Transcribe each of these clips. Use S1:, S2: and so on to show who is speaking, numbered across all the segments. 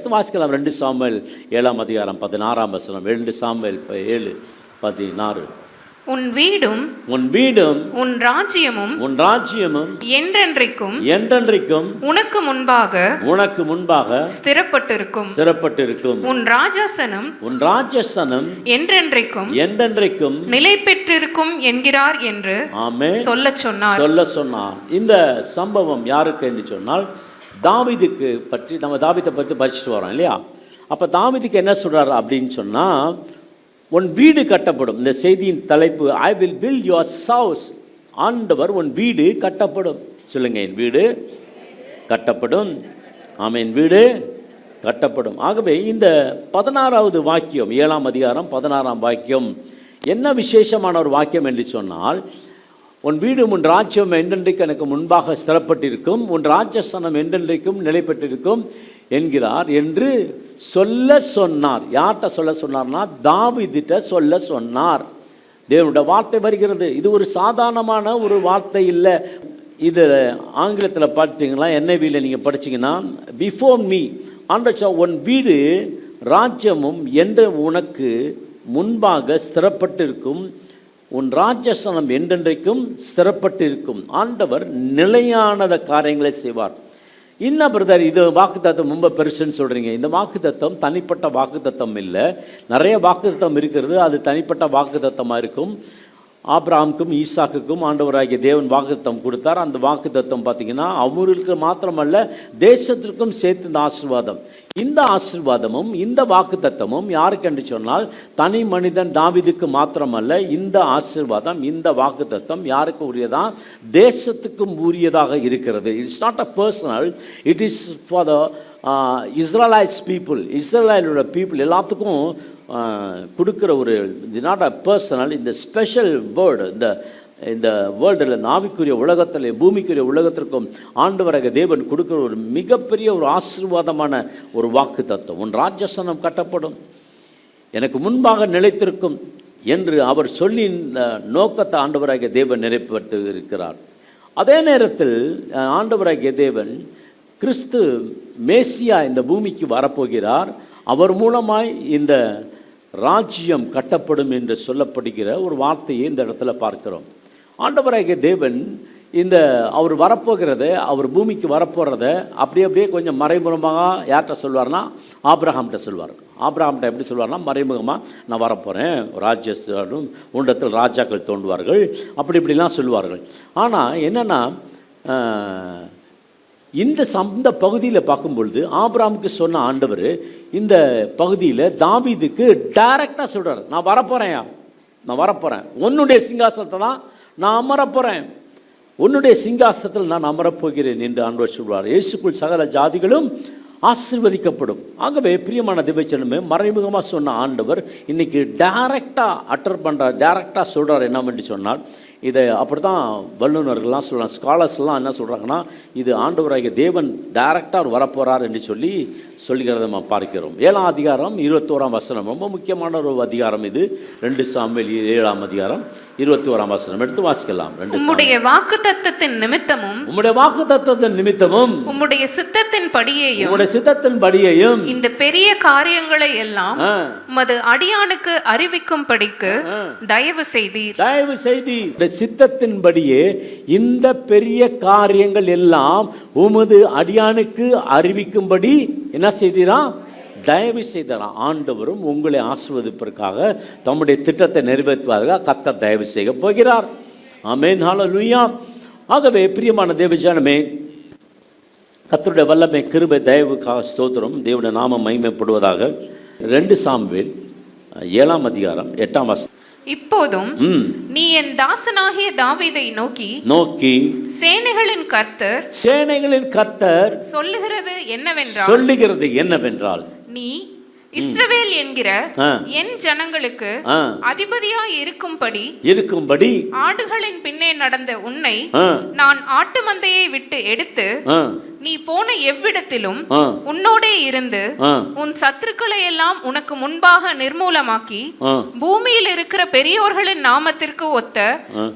S1: எடுத்து வாசிக்கலாம். 2 சாமுவேல் 7ஆம் அதிகாரம் 16ஆம் வசனம். 2 சாமுவேல் 7:16.
S2: உன் வீடும் உன் ராஜ்யமும் என்றென்றைக்கும் உனக்கு முன்பாக ஸ்திரப்பட்டிருக்கும். உன் ராஜாசனம் என்றென்றைக்கும் நிலை பெற்றிருக்கும் என்கிறார் என்று சொல்ல சொன்னார்.
S1: இந்த சம்பவம் யாருக்கு என்று சொன்னால் தாவீதுக்கு பற்றி. நம்ம தாவீதை பற்றி படிச்சுட்டு வரோம் இல்லையா? அப்போ தாவீதுக்கு என்ன சொல்றாரு அப்படின்னு சொன்னால், உன் வீடு கட்டப்படும். இந்த செய்தியின் தலைப்பு, I will build your house. ஆண்டவர் உன் வீடு கட்டப்படும். சொல்லுங்க, என் வீடு கட்டப்படும். ஆமாம், என் வீடு கட்டப்படும். ஆகவே இந்த 16வது வாக்கியம், 7ஆம் அதிகாரம் 16ஆம் வாக்கியம் என்ன விசேஷமான ஒரு வாக்கியம் என்று சொன்னால், உன் வீடும் உன் ராஜ்யம் என்றென்றைக்கு எனக்கு முன்பாக ஸ்திரப்பட்டிருக்கும், உன் ராஜஸ்தானம் என்றென்றைக்கும் நிலை பெற்றிருக்கும் என்கிறார் என்று சொல்ல சொன்னார். யார்கிட்ட சொல்ல சொன்னார்னா தாவீதிட்ட சொல்ல சொன்னார். தேவனுடைய வார்த்தை வருகிறது. இது ஒரு சாதாரணமான ஒரு வார்த்தை இல்லை. இது ஆங்கிலத்தில் பார்த்தீங்களா, NIV நீங்கள் படிச்சிங்கன்னா, பிஃபோர் மீ ஆண்டவர் உன் வீடு ராஜ்யமும் என்று உனக்கு முன்பாக ஸ்திரப்பட்டிருக்கும், உன் ராஜஸ்தானம் என்றென்றைக்கும் ஸ்திரப்பட்டிருக்கும். ஆண்டவர் நிலையானத காரியங்களை செய்வார். இல்லை பிரதர், இது வாக்குத்தத்தம் ரொம்ப பெருசுன்னு சொல்கிறீங்க. இந்த வாக்குத்தத்தம் தனிப்பட்ட வாக்குத்தத்தம் இல்லை. நிறைய வாக்குத்தத்தம் இருக்கிறது. அது தனிப்பட்ட வாக்குத்தத்தமாக இருக்கும். ஆபிரகாமுக்கும் ஈசாக்குக்கும் ஆண்டவராகிய தேவன் வாக்குத்தத்தம் கொடுத்தார். அந்த வாக்குத்தத்தம் பார்த்திங்கன்னா அவங்களுக்கு மாத்திரமல்ல, தேசத்திற்கும் சேர்த்து இந்த ஆசீர்வாதம். இந்த ஆசீர்வாதமும் இந்த வாக்குத்தத்தமும் யாருக்கு என்று சொன்னால் தனி மனிதன் தாவீதுக்கு மாத்திரமல்ல. இந்த ஆசீர்வாதம், இந்த வாக்குத்தத்தம் யாருக்கு உரியதான்? தேசத்துக்கும் உரியதாக இருக்கிறது. It's not a personal, it is for the Israelites people. இஸ்ரேலோட பீப்புள் எல்லாத்துக்கும் கொடுக்குற ஒரு, இது நாட் அ பர்சனல், இந்த ஸ்பெஷல் வேர்டு. இந்த வேர்ல்டில், நாவிக்குரிய உலகத்தில், பூமிக்குரிய உலகத்திற்கும் ஆண்டவராக தேவன் கொடுக்குற ஒரு மிகப்பெரிய ஒரு ஆசீர்வாதமான ஒரு வாக்கு தத்துவம். உன் ராஜஸ்தானம் கட்டப்படும், எனக்கு முன்பாக நிலைத்திருக்கும் என்று அவர் சொல்லி இந்த நோக்கத்தை ஆண்டவராகிய தேவன் நிறைவேற்றி இருக்கிறார். அதே நேரத்தில் ஆண்டவராகிய தேவன் கிறிஸ்து மேசியா இந்த பூமிக்கு வரப்போகிறார். அவர் மூலமாய் இந்த ராஜ்யம் கட்டப்படும் என்று சொல்லப்படுகிற ஒரு வார்த்தையை இந்த இடத்துல பார்க்கிறோம். ஆண்டவராகிய தேவன் இந்த அவர் வரப்போகிறத, அவர் பூமிக்கு வரப்போகிறத அப்படியே கொஞ்சம் மறைமுகமாக யார்கிட்ட சொல்வார்னா ஆபிரகாம்கிட்ட சொல்வார். ஆபிரகாம்கிட்ட எப்படி சொல்வார்னா மறைமுகமாக, நான் வரப்போகிறேன், ராஜ்யஸ்தானும் உண்டத்தில் ராஜாக்கள் தோன்றுவார்கள், இப்படிலாம் சொல்லுவார்கள். ஆனால் என்னென்னா, இந்த பகுதியில் பார்க்கும்பொழுது ஆபிரகாமுக்கு சொன்ன ஆண்டவர் இந்த பகுதியில் தாவீதுக்கு டைரெக்டாக சொல்கிறார், நான் வரப்போகிறேன், உன்னுடைய சிங்காசனத்தை தான் நான் அமரப்போகிறேன், உன்னுடைய சிங்காசனத்தில் நான் அமரப்போகிறேன் என்று ஆண்டவர் சொல்வார். இயேசுக்குள் சகல ஜாதிகளும் ஆசீர்வதிக்கப்படும். ஆகவே பிரியமான தேவச்சனமே, மறைமுகமாக சொன்ன ஆண்டவர் இன்னைக்கு டைரெக்டாக அட்டர் பண்ணுறார், டைரெக்டாக சொல்கிறார். என்னவென்று சொன்னால், இதை அப்படி தான் வல்லுநர்கள்லாம் சொல்கிறாங்க, ஸ்காலர்ஸ்லாம் என்ன சொல்கிறாங்கன்னா, இது ஆண்டவராகிய தேவன் டைரெக்டாக வரப்போகிறார் என்று சொல்லுகிறத நம்ம பார்க்கிறோம். 7ஆம் அதிகாரம் 21ஆம் வசனம் ரொம்ப முக்கியமான ஒரு அதிகாரம் இது. 2 சாமுவேல் 7ஆம் அதிகாரம் 21ஆம் வசனம் எடுத்து வாசிக்கலாம்.
S2: உம்முடைய வாக்குத்தத்தத்தின் நிமித்தமும் உம்முடைய சித்தத்தின் படியையும் இந்த பெரிய காரியங்களை எல்லாம் உமது அடியானுக்கு அறிவிக்கும்படிக்கு தயவு செய்தீர்.
S1: சித்தத்தின்படியே இந்த பெரிய காரியங்கள் எல்லாம் உமது அடியானுக்கு அறிவிக்கும்படி என்ன செய்தீரா? தயவு செய்தாரா? ஆண்டவரும் உங்களை ஆசீர்வதிப்பதற்காக, தம்முடைய திட்டத்தை நிறைவேற்றுவதற்காக கர்த்தர் தயவு செய்ய போகிறார். ஆமென், ஹல்லேலூயா. ஆகவே பிரியமான தேவஜனமே, கர்த்தருடைய வல்லமை, கிருபை, தயவுக்காக ஸ்தோத்திரம். தேவனுடைய நாமம் மகிமைப்படுவதாக. 2 சாமுவேல் 7ஆம் அதிகாரம் 8ஆம் வசனம்.
S2: இப்போதும் நீ என் தாசனாகிய தாவீதை நோக்கி சேனைகளின் கர்த்தர் சொல்லுகிறது என்னவென்றால் நீ இஸ்ரவேல் என்கிற என் ஜனங்களுக்கு அதிபதியாய் இருக்கும்படி ஆடுகளின் பின்னே நடந்த உன்னை நான் ஆட்டு மந்தையை விட்டு எடுத்து நீ போன எவ்விடத்திலும் உன்னோடே இருந்து உன் சத்துருக்களை எல்லாம் உனக்கு முன்பாக நிர்மூலமாக்கி பூமியில் இருக்கிற பெரியோர்களின் நாமத்திற்கு ஒத்த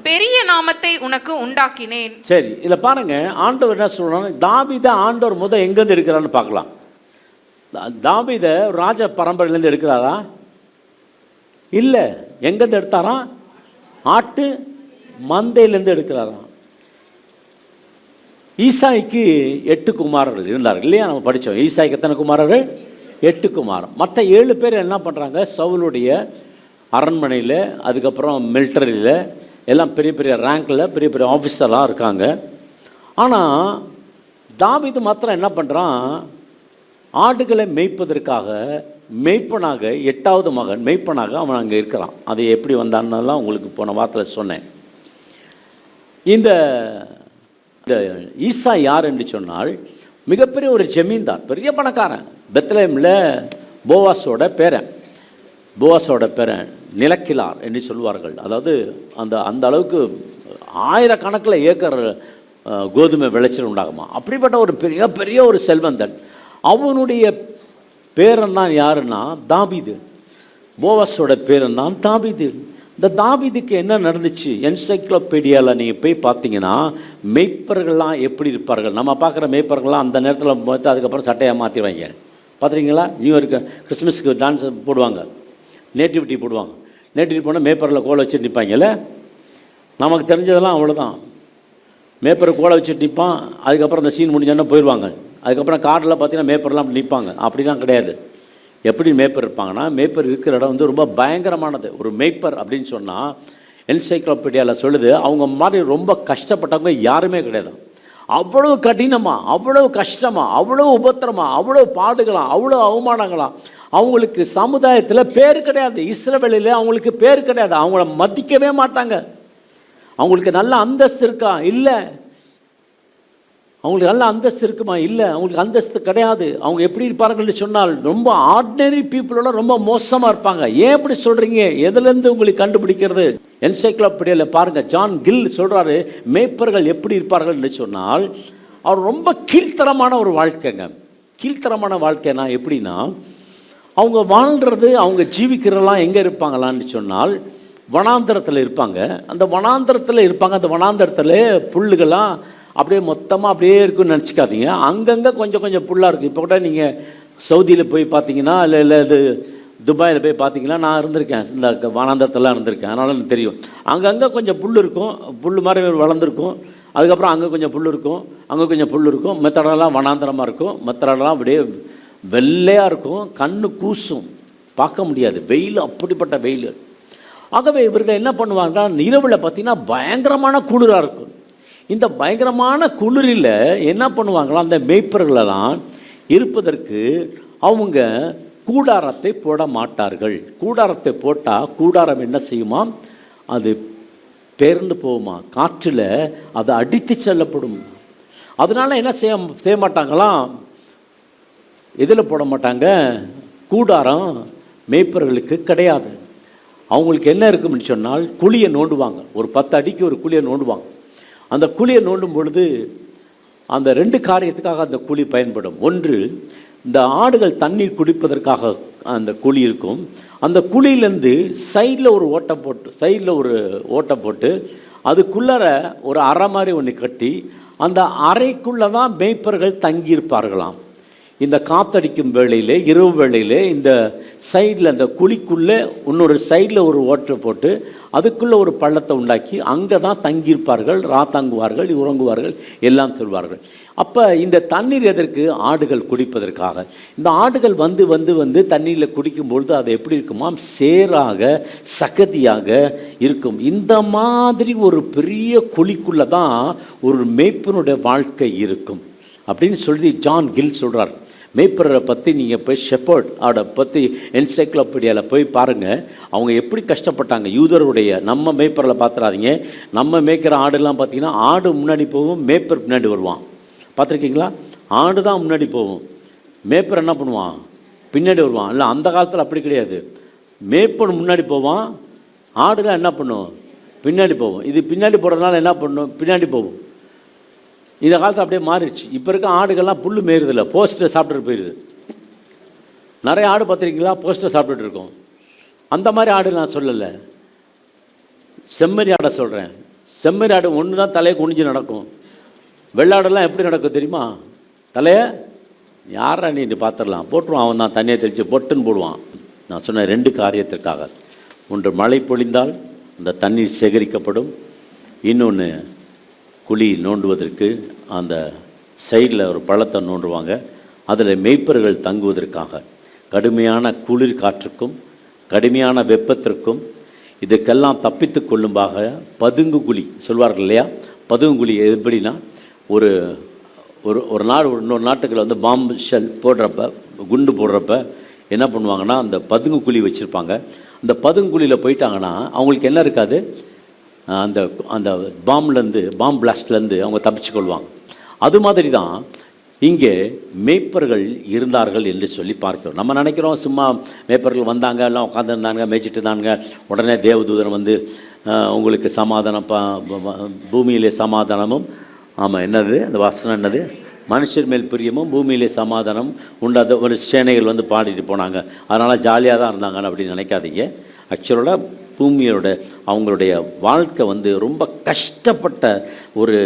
S2: பெரிய நாமத்தை உனக்கு உண்டாக்கினேன்.
S1: சரி, இதுல பாருங்க, ஆண்டவர் என்ன சொல்றாங்க, தாவீதை ஆண்டவர் எங்க இருந்து இருக்கிறான்னு பார்க்கலாம். தாவீதை ராஜ பரம்பரையிலேருந்து எடுக்கிறாரா? இல்லை. எங்கேருந்து எடுத்தாராம்? ஆட்டு மந்தையிலேருந்து எடுக்கிறாராம். ஈசாய்க்கு 8 குமாரர்கள் இருந்தார்கள் இல்லையா? நம்ம படித்தோம். ஈசாய்க்கு எத்தனை குமாரர்கள்? 8 குமாரன். மற்ற 7 பேர் என்ன பண்ணுறாங்க? சவுலுடைய அரண்மனையில், அதுக்கப்புறம் மிலிட்டரியில், எல்லாம் பெரிய பெரிய ரேங்கில் பெரிய பெரிய ஆஃபீஸர்லாம் இருக்காங்க. ஆனால் தாவீது மாத்திரம் என்ன பண்ணுறான்? ஆடுகளை மேய்ப்பதற்காக மேய்ப்பனாக 8வது மகன் மேய்ப்பனாக அவன் அங்கே இருக்கிறான். அது எப்படி வந்தான்னெல்லாம் உங்களுக்கு போன வாரத்தில் சொன்னேன். இந்த ஈசா யார் என்று சொன்னால் மிகப்பெரிய ஒரு ஜமீன்தார், பெரிய பணக்காரன். பெத்லஹேமில் போவாஸோட பேரன் நிலக்கிலார் என்று சொல்வார்கள். அதாவது அந்த அளவுக்கு ஆயிரக்கணக்கில் ஏக்கர் கோதுமை விளைச்சல் உண்டாகுமா. அப்படிப்பட்ட ஒரு பெரிய பெரிய ஒரு செல்வந்தன். அவனுடைய பேரன் தான் யாருன்னா தாவீது. போவாஸோட பேரன் தான் தாவீது. இந்த தாவீதுக்கு என்ன நடந்துச்சு? என்சைக்ளோபீடியாவில் நீங்கள் போய் பார்த்தீங்கன்னா மெய்ப்பர்கள்லாம் எப்படி இருப்பார்கள். நம்ம பார்க்குற மெய்ப்பர்கள்லாம் அந்த நேரத்தில் பார்த்து அதுக்கப்புறம் சட்டையாக மாற்றிடுவாங்க. பார்த்துருக்கீங்களா? நியூ இயர்க்கு கிறிஸ்மஸுக்கு டான்ஸ் போடுவாங்க, நேட்டிவிட்டி போடுவாங்க. நேட்டிவிட்டி போனால் மேப்பரில் கோலை வச்சுட்டு நிற்பாங்கல்ல. நமக்கு தெரிஞ்சதெல்லாம் அவ்வளோதான். மேப்பரை கோலை வச்சுட்டு நிற்பான். அதுக்கப்புறம் அந்த சீன் முடிஞ்சோன்னா போயிடுவாங்க. அதுக்கப்புறம் காரில் பார்த்தீங்கன்னா மேப்பர்லாம் நிற்பாங்க. அப்படிலாம் கிடையாது. எப்படி மேய்ப்பர் இருப்பாங்கன்னா, மேய்ப்பர் இருக்கிற இடம் ரொம்ப பயங்கரமானது. ஒரு மேய்ப்பர் அப்படின்னு சொன்னால் என்சைக்ளோபீடியாவில் சொல்லுது, அவங்க மாதிரி ரொம்ப கஷ்டப்பட்டவங்க யாருமே கிடையாது. அவ்வளோ கடினமாக, அவ்வளோ கஷ்டமாக, அவ்வளோ உபத்திரமாக, அவ்வளோ பாடுகளாம், அவ்வளோ அவமானங்களாம். அவங்களுக்கு சமுதாயத்தில் பேர் கிடையாது. இஸ்ரவேலில் அவங்களுக்கு பேர் கிடையாது. அவங்கள மதிக்கவே மாட்டாங்க. அவங்களுக்கு நல்ல அந்தஸ்து இருக்கா? இல்லை. அவங்களுக்கு நல்ல அந்தஸ்து இருக்குமா? இல்லை. அவங்களுக்கு அந்தஸ்து கிடையாது. அவங்க எப்படி இருப்பார்கள்னு சொன்னால் ரொம்ப ஆர்டினரி பீப்புளோட ரொம்ப மோசமாக இருப்பாங்க. ஏன் இப்படி சொல்கிறீங்க? எதுலேருந்து உங்களுக்கு கண்டுபிடிக்கிறது? என்சைக்ளோபீடியாவில் பாருங்கள், ஜான் கில் சொல்கிறாரு, மேய்ப்பர்கள் எப்படி இருப்பார்கள்னு சொன்னால் அவர் ரொம்ப கீழ்த்தரமான ஒரு வாழ்க்கைங்க. கீழ்த்தரமான வாழ்க்கைனா எப்படின்னா, அவங்க வாழ்கிறது, அவங்க ஜீவிக்கிறதெல்லாம் எங்கே இருப்பாங்களான்னு சொன்னால் வனாந்தரத்தில் இருப்பாங்க. அந்த வனாந்தரத்தில் இருப்பாங்க. அந்த வனாந்தரத்தில் புல்லுகள்லாம் அப்படியே மொத்தமாக அப்படியே இருக்குன்னு நினச்சிக்காதீங்க. அங்கங்கே கொஞ்சம் கொஞ்சம் புல்லாக இருக்குது. இப்போ கூட நீங்கள் சவுதியில் போய் பார்த்தீங்கன்னா, இல்லை இது துபாயில் போய் பார்த்தீங்கன்னா, நான் இருந்திருக்கேன், இந்த வனாந்தரத்தெல்லாம் இருந்திருக்கேன், அதனால எனக்கு தெரியும். அங்கங்கே கொஞ்சம் புல் இருக்கும், புல் மாதிரி வளர்ந்துருக்கும். அதுக்கப்புறம் அங்கே கொஞ்சம் புல் இருக்கும், அங்கே கொஞ்சம் புல் இருக்கும். மெத்தடெல்லாம் வனாந்தரமாக இருக்கும். மெத்தடெல்லாம் அப்படியே வெள்ளையாக இருக்கும், கண்ணு கூசும், பார்க்க முடியாது. வெயில், அப்படிப்பட்ட வெயில். ஆகவே இவர்கள் என்ன பண்ணுவாங்கன்னா, இரவில் பார்த்தீங்கன்னா பயங்கரமான குளிராக இருக்கும். இந்த பயங்கரமான குளிரில் என்ன பண்ணுவாங்களா, அந்த மேய்ப்பர்களெல்லாம் இருப்பதற்கு அவங்க கூடாரத்தை போட மாட்டார்கள். கூடாரத்தை போட்டால் கூடாரம் என்ன செய்யுமா? அது பெயர்ந்து போகுமா, காற்றில் அது அடித்து செல்லப்படும். அதனால என்ன செய்ய மாட்டாங்களாம், எதில் போட மாட்டாங்க? கூடாரம் மேய்ப்பர்களுக்கு கிடையாது. அவங்களுக்கு என்ன இருக்குன்னு சொன்னால் குழியை நோண்டுவாங்க. ஒரு 10 அடிக்கு ஒரு குழியை நோண்டுவாங்க. அந்த குழியை நோண்டும் பொழுது அந்த 2 காரியத்துக்காக அந்த குழி பயன்படும். ஒன்று, இந்த ஆடுகள் தண்ணீர் குடிப்பதற்காக அந்த குழி இருக்கும். அந்த குழியிலேருந்து சைடில் ஒரு ஓட்டை போட்டு அதுக்குள்ளார ஒரு அறை மாதிரி ஒன்று கட்டி அந்த அறைக்குள்ளே தான் மேய்ப்பர்கள் தங்கியிருப்பார்களாம். இந்த காத்தடிக்கும் வேளையிலே, இரவு வேளையிலே, இந்த சைடில் அந்த குழிக்குள்ளே இன்னொரு சைடில் ஒரு ஓட்டை போட்டு அதுக்குள்ளே ஒரு பள்ளத்தை உண்டாக்கி அங்கே தான் தங்கியிருப்பார்கள், தங்குவார்கள், உறங்குவார்கள், எல்லாம் சொல்வார்கள். அப்போ இந்த தண்ணீர் எதற்கு? ஆடுகள் குடிப்பதற்காக. இந்த ஆடுகள் வந்து வந்து வந்து தண்ணீரில் குடிக்கும்பொழுது அது எப்படி இருக்குமா? சேராக, சகதியாக இருக்கும். இந்த மாதிரி ஒரு பெரிய குழிக்குள்ளே தான் ஒரு மேய்ப்பனுடைய வாழ்க்கை இருக்கும் அப்படின்னு சொல்லி ஜான் கில் சொல்கிறார். மேய்ப்பரை பற்றி நீங்கள் போய் ஷெப்பர்ட் பற்றி என்சைக்ளோபீடியாவில் போய் பாருங்கள், அவங்க எப்படி கஷ்டப்பட்டாங்க. யூதருடைய, நம்ம மேய்ப்பரில் பார்த்துறாதீங்க. நம்ம மேய்க்கிற ஆடுலாம் பார்த்தீங்கன்னா, ஆடு முன்னாடி போகும், மேய்ப்பர் பின்னாடி வருவான். பார்த்துருக்கீங்களா? ஆடு தான் முன்னாடி போகும், மேய்ப்பர் என்ன பண்ணுவான்? பின்னாடி வருவான். இல்லை, அந்த காலத்தில் அப்படி கிடையாது. மேய்ப்பன் முன்னாடி போவான், ஆடுலாம் என்ன பண்ணும்? பின்னாடி போவோம். இது பின்னாடி போகிறதுனால என்ன பண்ணும்? பின்னாடி போகும். இந்த காலத்தில் அப்படியே மாறிடுச்சு. இப்போ இருக்க ஆடுகள்லாம் புல் மேறுதில்லை, போஸ்டர் சாப்பிட்டுட்டு போயிடுது. நிறைய ஆடு பார்த்துருக்கீங்களா? போஸ்டர் சாப்பிட்டுட்டு இருக்கோம். அந்த மாதிரி ஆடு நான் சொல்லலை, செம்மறி ஆடை சொல்கிறேன். செம்மறி ஆடு ஒன்று தான் தலையை குனிஞ்சு நடக்கும். வெள்ளாடெல்லாம் எப்படி நடக்கும் தெரியுமா? தலையை யாரா நீ இது பார்த்துடலாம், போட்டுருவான். அவன் தான் தண்ணியை தெளித்து பொட்டுன்னு போடுவான். நான் சொன்ன 2 காரியத்திற்காக. ஒன்று, மழை பொழிந்தால் அந்த தண்ணீர் சேகரிக்கப்படும். இன்னொன்று, குழி நோண்டுவதற்கு அந்த சைடில் ஒரு பள்ளத்தை நோண்டுவாங்க. அதில் மேய்ப்பர்கள் தங்குவதற்காக. கடுமையான குளிர் காற்றுக்கும் கடுமையான வெப்பத்திற்கும் இதுக்கெல்லாம் தப்பித்து கொள்ளும்பாக பதுங்கு குழி சொல்வார்கள் இல்லையா? பதுங்கு குழி எப்படின்னா, ஒரு ஒரு ஒரு நாடு இன்னொரு நாட்டுக்குள்ள வந்து பாம்பு ஷெல் போடுறப்ப, குண்டு போடுறப்ப என்ன பண்ணுவாங்கன்னா, அந்த பதுங்கு குழி வச்சுருப்பாங்க. அந்த பதுங்கு குழியில் போயிட்டாங்கன்னா அவங்களுக்கு என்ன இருக்காது, அந்த அந்த பாம் பிளாஸ்ட்லேருந்து அவங்க தப்பிச்சு கொள்வாங்க. அது மாதிரி தான் இங்கே மேய்ப்பர்கள் இருந்தார்கள் என்று சொல்லி பார்க்கிறோம். நம்ம நினைக்கிறோம் சும்மா மேய்ப்பர்கள் வந்தாங்க, எல்லாம் உட்காந்துருந்தாங்க, மேய்ச்சிட்டு இருந்தாங்க, உடனே தேவதூதன் வந்து உங்களுக்கு சமாதானம், பூமியிலே சமாதானமும், ஆமாம் என்னது அந்த வசனம் என்னது, மனுஷர் மேல் பிரியமும் பூமியிலே சமாதானம் உண்டாத ஒரு சேனைகள் வந்து பாடிட்டு போனாங்க, அதனால் ஜாலியாக தான் இருந்தாங்கன்னு அப்படின்னு நினைக்காதீங்க. ஆக்சுவலாக பூமியோட அவங்களுடைய வாழ்க்கை வந்து ரொம்ப கஷ்டப்பட்ட ஒரு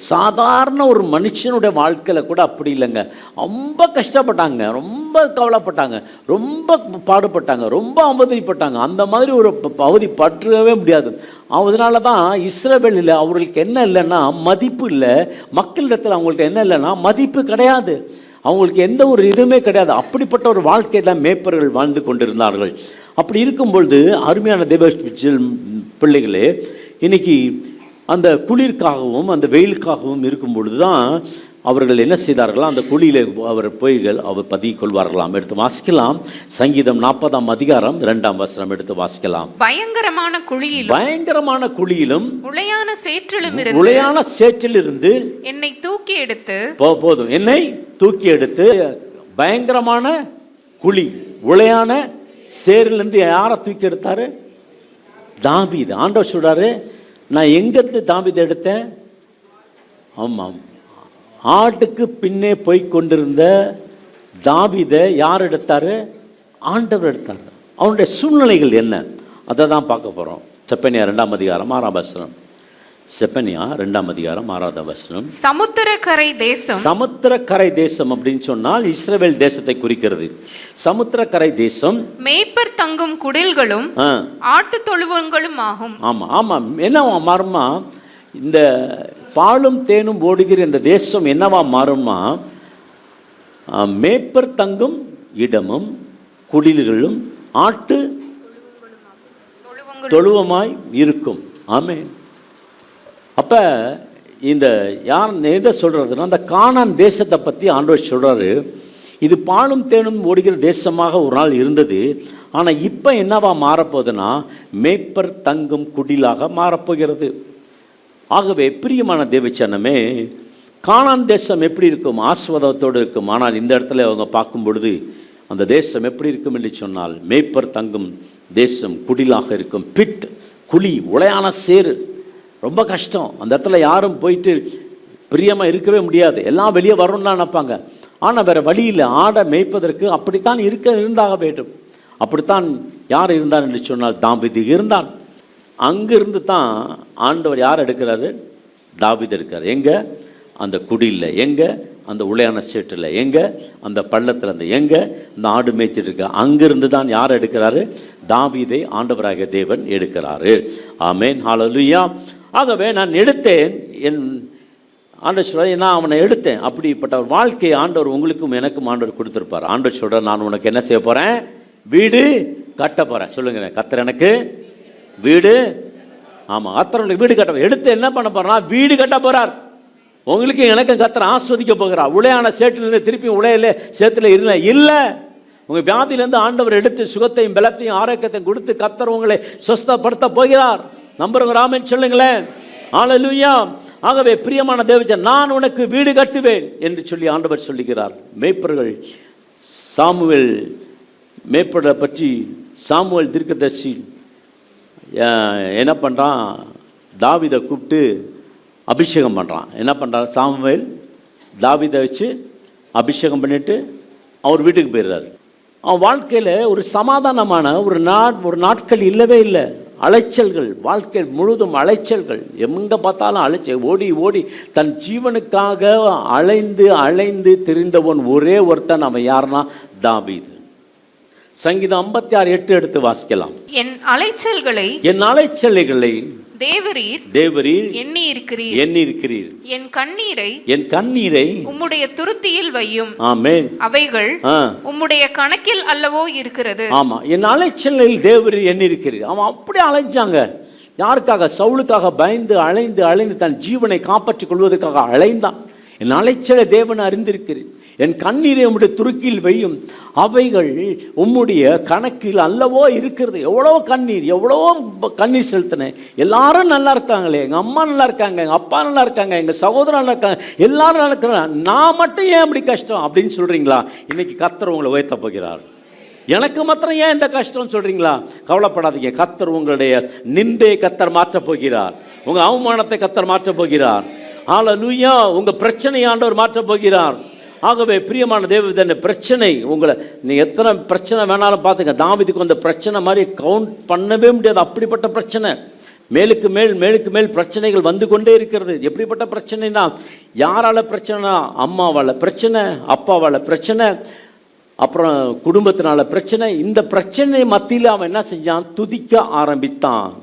S1: சாதாரண ஒரு மனுஷனுடைய வாழ்க்கையில் கூட அப்படி இல்லைங்க. ரொம்ப கஷ்டப்பட்டாங்க, ரொம்ப கவலைப்பட்டாங்க, ரொம்ப பாடுபட்டாங்க, ரொம்ப அவதிப்பட்டாங்க. அந்த மாதிரி ஒரு அவதி பற்றவே முடியாது. அதனால தான் இஸ்ரவேலில் அவர்களுக்கு என்ன இல்லைன்னா மதிப்பு இல்லை, மக்களிடத்தில் அவங்கள்ட்ட என்ன இல்லைன்னா மதிப்பு கிடையாது, அவங்களுக்கு எந்த ஒரு இதுவுமே கிடையாது. அப்படிப்பட்ட ஒரு வாழ்க்கை தான் மேய்ப்பர்கள் வாழ்ந்து கொண்டிருந்தார்கள். அப்படி இருக்கும்பொழுது அருமையான தேவ பிள்ளைகளே, இன்னைக்கு அந்த குளிர்காகவும் அந்த வெயிலுக்காகவும் இருக்கும் பொழுது தான் அவர்கள் என்ன செய்தார்களாம், அந்த குழியில் அவர் பதுங்கிக் கொள்வார்களாம். எடுத்து வாசிக்கலாம். சங்கீதம் 40ஆம் அதிகாரம் 2ஆம் வசனம் எடுத்து வாசிக்கலாம்.
S2: பயங்கரமான குழியிலும் உளையான சேற்றிலிருந்து என்னை தூக்கி எடுத்து
S1: போதும், என்னை தூக்கி எடுத்து, பயங்கரமான குழி, உளையான சேரிலிருந்து யாரை தூக்கி எடுத்தாரு? தாவீது. ஆண்டவர் சொல்றாரு, நான் எங்கிருந்து தாவீது எடுத்தேன்? ஆமாம், ஆட்டுக்கு பின்னே போய் கொண்டிருந்த தாவீதை யார் எடுத்தாரு? ஆண்டவர் எடுத்தார். அவனுடைய சூழ்நிலைகள் என்ன, அதை தான் பார்க்க போகிறோம். செப்பனியா 2ஆம் அதிகாரம் 6ஆம் வசனம். செப்பனியா 2ஆம் அதிகாரம் 6ஆம் வசனம். சமுத்திரக்கரை தேசம் அப்படின்னு சொன்னால் இஸ்ரவேல் தேசத்தை குறிக்கிறது. சமுத்திரக்கரை தேசம்
S2: மேய்ப்பர் தங்கும் குடில்களும் ஆட்டு தொழுவங்களும் ஆகும்.
S1: ஆமாம் ஆமாம். என்னவா மாறுமா, இந்த பாலும் தேனும் ஓடுகிற இந்த தேசம் என்னவா மாறுமா, மேய்ப்பர் தங்கும் இடமும் குடில்களும் ஆட்டு தொழுவமாய் இருக்கும். ஆமென். அப்போ இந்த யார் எதை சொல்கிறதுனா, அந்த கானான் தேசத்தை பற்றி ஆண்டவர் சொல்கிறாரு. இது பாலும் தேனும் ஓடுகிற தேசமாக ஒரு நாள் இருந்தது. ஆனால் இப்போ என்னவா மாறப்போகுதுன்னா, மேய்ப்பர் தங்கும் குடிலாக மாறப்போகிறது. ஆகவே பிரியமான தேவச்சனமே, கானான் தேசம் எப்படி இருக்கும்? ஆசீர்வாதத்தோடு இருக்கும். ஆனால் இந்த இடத்துல அவங்க பார்க்கும் பொழுது அந்த தேசம் எப்படி இருக்கும் என்று சொன்னால், மேய்ப்பர் தங்கும் தேசம் குடிலாக இருக்கும். பிட், குழி, உளையான சேரு, ரொம்ப கஷ்டம். அந்த இடத்துல யாரும் போயிட்டு பிரியமாக இருக்கவே முடியாது, எல்லாம் வெளியே வரணும்னு தான் நினைப்பாங்க. ஆனால் வேறு வழியில் ஆடை மேய்ப்பதற்கு அப்படித்தான் இருந்தாக வேண்டும். அப்படித்தான் யார் இருந்தார் என்று சொன்னால் தாவீது இருந்தான். அங்கிருந்து தான் ஆண்டவர் யார் எடுக்கிறாரு? தாவீது எடுக்கிறார். எங்கே? அந்த குடியில், எங்கே? அந்த உளையான சேற்றில், எங்கே? அந்த பள்ளத்தில், அந்த எங்கே இந்த ஆடு மேய்ச்சிட்டு இருக்க, அங்கிருந்து தான் யார் எடுக்கிறாரு? தாவீதை ஆண்டவராகிய தேவன் எடுக்கிறாரு. ஆமென், ஹல்லேலூயா. ஆகவே நான் எடுத்தேன், என் ஆண்டவர் சொல்கிறார், நான் அவனை எடுத்தேன். அப்படிப்பட்ட ஒரு வாழ்க்கையை ஆண்டவர் உங்களுக்கும் எனக்கும் ஆண்டவர் கொடுத்துருப்பார். ஆண்டவர் சொல்கிறார், நான் உனக்கு என்ன செய்ய போகிறேன்? வீடு கட்ட போகிறேன். சொல்லுங்க, கர்த்தர் எனக்கு வீடு, ஆமாம், கர்த்தர் வீடு கட்ட. எடுத்து என்ன பண்ண போகிறேன்னா வீடு கட்ட போகிறார். உங்களுக்கு எனக்கும் கர்த்தர் ஆஸ்வதிக்க போகிறார். உளையான சேற்றிலிருந்து திருப்பி உளையில சேத்துல இல்லை. உங்கள் வியாதியிலேருந்து ஆண்டவர் எடுத்து சுகத்தையும் பலத்தையும் ஆரோக்கியத்தையும் கொடுத்து கர்த்தர் உங்களை சுஸ்தப்படுத்த போகிறார். நம்புறவங்க ராமன் சொல்லுங்களேன். ஹல்லேலூயா. ஆகவே பிரியமான தேவஜன், நான் உனக்கு வீடு கட்டுவேன் என்று சொல்லி ஆண்டவர் சொல்லுகிறார். மேய்ப்பர்கள் சாமுவேல் மேய்ப்பரை பற்றி சாமுவேல் தீர்க்கதரிசி என்ன பண்ணுறான்? தாவீதை கூப்பிட்டு அபிஷேகம் பண்ணுறான். என்ன பண்ணுறான்? சாமுவேல் தாவீதை வச்சு அபிஷேகம் பண்ணிவிட்டு அவர் வீட்டுக்கு போயிடுறாரு. அவன் வாழ்க்கையில் ஒரு சமாதானமான ஒரு நாட்கள் இல்லவே இல்லை. அலைச்சல்கள், வாழ்க்கை முழுதும் அலைச்சல்கள், எங்கே பார்த்தாலும் அலைச்சல், ஓடி ஓடி தன் ஜீவனுக்காக அலைந்து அலைந்து திரிந்தவன் ஒரே ஒருத்தன். அவன் யாருன்னா தாவீது. சங்கீதம் 56:8 எடுத்து வாசிக்கலாம்.
S2: என் அலைச்சல்களை
S1: தேவரீர்
S2: எண்ணி இருக்கிறீர். என்
S1: கண்ணீரை
S2: உம்முடைய துருத்தியில் வையும்.
S1: ஆமென்.
S2: அவைகள் உம்முடைய கணக்கில் அல்லவோ இருக்கிறது.
S1: ஆமா, என் அலைச்சலில் தேவரீர் எண்ணி இருக்கிறீர். அவன் அப்படி அலைஞ்சாங்க. யாருக்காக? சவுலுக்காக பயந்து அலைந்து அலைந்து தன் ஜீவனை காப்பாற்றிக் கொள்வதற்காக அலைந்தான். என் அலைச்சலை தேவன் அறிந்திருக்கிறேன். என் கண்ணீரை உம்முடைய துருக்கியில் வையும். அவைகள் உம்முடைய கணக்கில் அல்லவோ இருக்கிறது. எவ்வளோ கண்ணீர் செலுத்தினேன். எல்லாரும் நல்லா இருக்காங்களே, எங்கள் அம்மா நல்லா இருக்காங்க, எங்கள் அப்பா நல்லா இருக்காங்க, எங்கள் சகோதரன் நல்லா இருக்காங்க, எல்லாரும் நல்லா இருக்கிறாங்க, நான் மட்டும் ஏன் அப்படி கஷ்டம் அப்படின்னு சொல்கிறீங்களா? இன்னைக்கு கர்த்தர் உங்களை உயர்த்த போகிறார். எனக்கு மாத்திரம் ஏன் இந்த கஷ்டம் சொல்கிறீங்களா? கவலைப்படாதீங்க. கர்த்தர் உங்களுடைய நிந்தை கர்த்தர் மாற்றப் போகிறார். உங்கள் அவமானத்தை கர்த்தர் மாற்றப் போகிறார். ஹல்லேலூயா. உங்கள் பிரச்சனை ஆண்டவர் மாற்றப் போகிறார். ஆகவே பிரியமான தேவதன, பிரச்சனை உங்களை நீங்கள் எத்தனை பிரச்சனை வேணாலும் பார்த்துங்க. தாவீதுக்கு அந்த பிரச்சனை மாதிரி கவுண்ட் பண்ணவே முடியாது. அப்படிப்பட்ட பிரச்சனை, மேலுக்கு மேல் பிரச்சனைகள் வந்து கொண்டே இருக்கிறது. எப்படிப்பட்ட பிரச்சனைனா, யாரால பிரச்சனைனா, அம்மாவால் பிரச்சனை, அப்பாவால் பிரச்சனை, அப்புறம் குடும்பத்தினால பிரச்சனை. இந்த பிரச்சனை மத்தியில் அவன் என்ன செஞ்சான்? துதிக்க ஆரம்பித்தான்.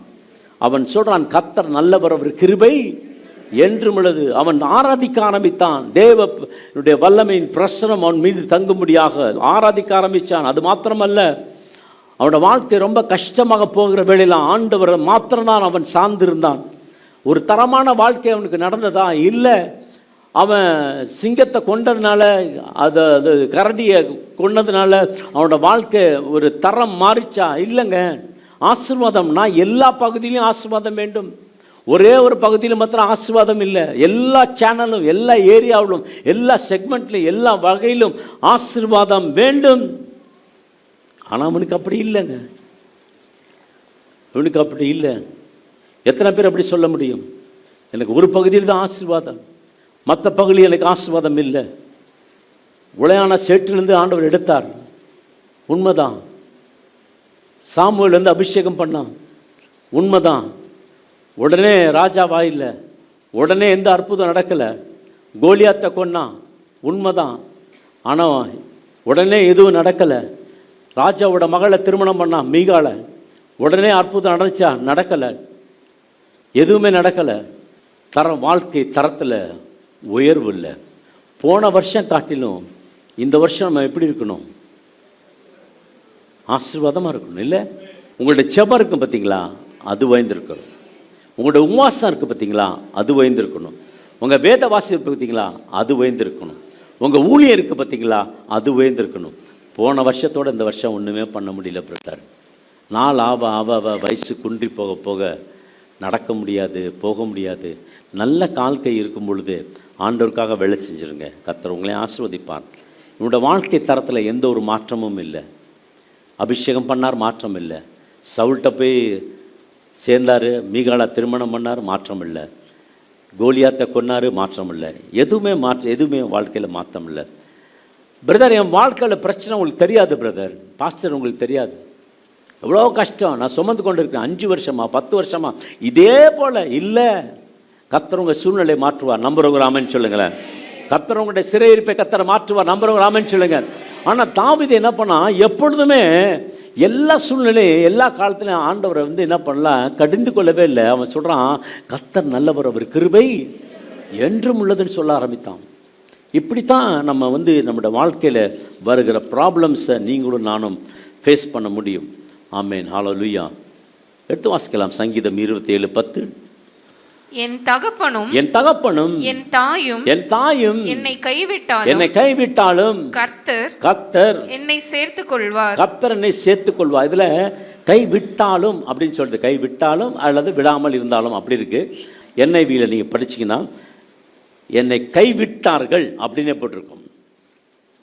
S1: அவன் சொல்றான், கர்த்தர் நல்லவர், அவர் கிருபை என்றும் உள்ளது. அவன் ஆராதிக்க ஆரம்பித்தான். தேவனுடைய வல்லமையின் பிரசனம் அவன் மீது தங்கும்படியாக ஆராதிக்க ஆரம்பித்தான். அது மாத்திரமல்ல, அவனோட வாழ்க்கை ரொம்ப கஷ்டமாக போகிற வேளையில் ஆண்டவர் மாத்திரம்தான் அவன் சார்ந்திருந்தான். ஒரு தரமான வாழ்க்கை அவனுக்கு நடந்ததா? இல்லை. அவன் சிங்கத்தை கொண்டதுனால, அது கரடியை கொண்டதுனால அவனோட வாழ்க்கை ஒரு தரம் மாறிச்சா? இல்லைங்க. ஆசீர்வாதம்னா எல்லா பகுதியிலையும் ஆசீர்வாதம் வேண்டும். ஒரே ஒரு பகுதியில் மாத்திரம் ஆசீர்வாதம் இல்லை. எல்லா சேனலும், எல்லா ஏரியாவிலும், எல்லா செக்மெண்ட்லையும், எல்லா வகையிலும் ஆசீர்வாதம் வேண்டும். ஆனால் அவனுக்கு அப்படி இல்லைங்க. அவனுக்கு அப்படி இல்லை. எத்தனை பேர் அப்படி சொல்ல முடியும்? எனக்கு ஒரு பகுதியில் தான் ஆசீர்வாதம், மற்ற பகுதியில் எனக்கு ஆசீர்வாதம் இல்லை. உளையான சேற்றிலிருந்து ஆண்டவர் எடுத்தார், உண்மைதான். சாமுவேல் அபிஷேகம் பண்ணான், உண்மைதான். உடனே ராஜாவா இல்லை, உடனே எந்த அற்புதம் நடக்கலை. கோலியாத்தை கொன்னான், உண்மைதான். ஆனால் உடனே எதுவும் நடக்கலை. ராஜாவோட மகளை திருமணம் பண்ணான், மீகாலை. உடனே அற்புதம் நடந்துச்சா? நடக்கலை. எதுவுமே நடக்கலை. வாழ்க்கை தரத்தில் உயர்வு இல்லை. போன வருஷம் காட்டிலும் இந்த வருஷம் நம்ம எப்படி இருக்கணும்? ஆசீர்வாதமாக இருக்கணும். இல்லை, உங்களுடைய செபம் இருக்கும் பார்த்தீங்களா, அது வாய்ந்திருக்கணும். உங்களோட உமாசம் இருக்குது பார்த்தீங்களா, அது வாய்ந்திருக்கணும். உங்கள் வேத வாசி இருக்குது பார்த்தீங்களா, அது வாய்ந்திருக்கணும். உங்கள் ஊழியம் இருக்குது பார்த்தீங்களா, அது வாய்ந்திருக்கணும். போன வருஷத்தோடு இந்த வருஷம் ஒன்றுமே பண்ண முடியல பிரதர். நாள் ஆவ வயசு குன்றி போக போக நடக்க முடியாது, போக முடியாது. நல்ல கால்கை இருக்கும் பொழுது ஆண்டவருக்காக வேலை செஞ்சுருங்க. கர்த்தர் உங்களையும் ஆசீர்வதிப்பார். என்னோட வாழ்க்கை தரத்தில் எந்த ஒரு மாற்றமும் இல்லை. அபிஷேகம் பண்ணார், மாற்றம் இல்லை. சவுல்கிட்ட போய் சேர்ந்தார், மீகாலா திருமணம் பண்ணார், மாற்றம் இல்லை. கோலியாத்தை கொன்னார், மாற்றம் இல்லை. எதுவுமே வாழ்க்கையில் மாற்றம் இல்லை. பிரதர், என் வாழ்க்கையில் பிரச்சனை உங்களுக்கு தெரியாது பிரதர், பாஸ்டர் உங்களுக்கு தெரியாது. எவ்வளோ கஷ்டம் நான் சுமந்து கொண்டு இருக்கேன், 5 வருஷமா 10 வருஷமா இதே போல் இல்லை. கர்த்தர் உங்கள் சூழ்நிலையை மாற்றுவார். நம்புறவங்க ராமன் சொல்லுங்களேன். கர்த்தர் உங்களுடைய சிறையிருப்பை கர்த்தரை மாற்றுவார். நம்புறவங்க ராமன் சொல்லுங்க. ஆனால் தாவீது என்ன பண்ணா? எப்பொழுதுமே எல்லா சூழ்நிலையும், எல்லா காலத்திலையும் ஆண்டவரை என்ன பண்ணலாம்? கடிந்து கொள்ளவே இல்லை. அவன் சொல்கிறான், கர்த்தர் நல்லவர், அவர் கிருபை என்றும் உள்ளதுன்னு சொல்ல ஆரம்பித்தான். இப்படித்தான் நம்ம நம்மளோட வாழ்க்கையில் வருகிற ப்ராப்ளம்ஸை நீங்களும் நானும் ஃபேஸ் பண்ண முடியும். ஆமேன். ஹல்லேலூயா. எடுத்து வாசிக்கலாம். சங்கீதம் 27:10.
S2: என் தகப்பனும் என் தாயும் என்னை கைவிட்டாலும் கர்த்தர் என்னை சேர்த்துக் கொள்வார். இதுல கைவிட்டாலும் அப்படின்னு சொல்றது, கைவிட்டாலும் அல்லது விடாமல் இருந்தாலும் அப்படி இருக்கு. NIV நீங்க படிச்சீங்கன்னா என்னை கைவிட்டார்கள் அப்படின்னே போட்டிருக்கும்.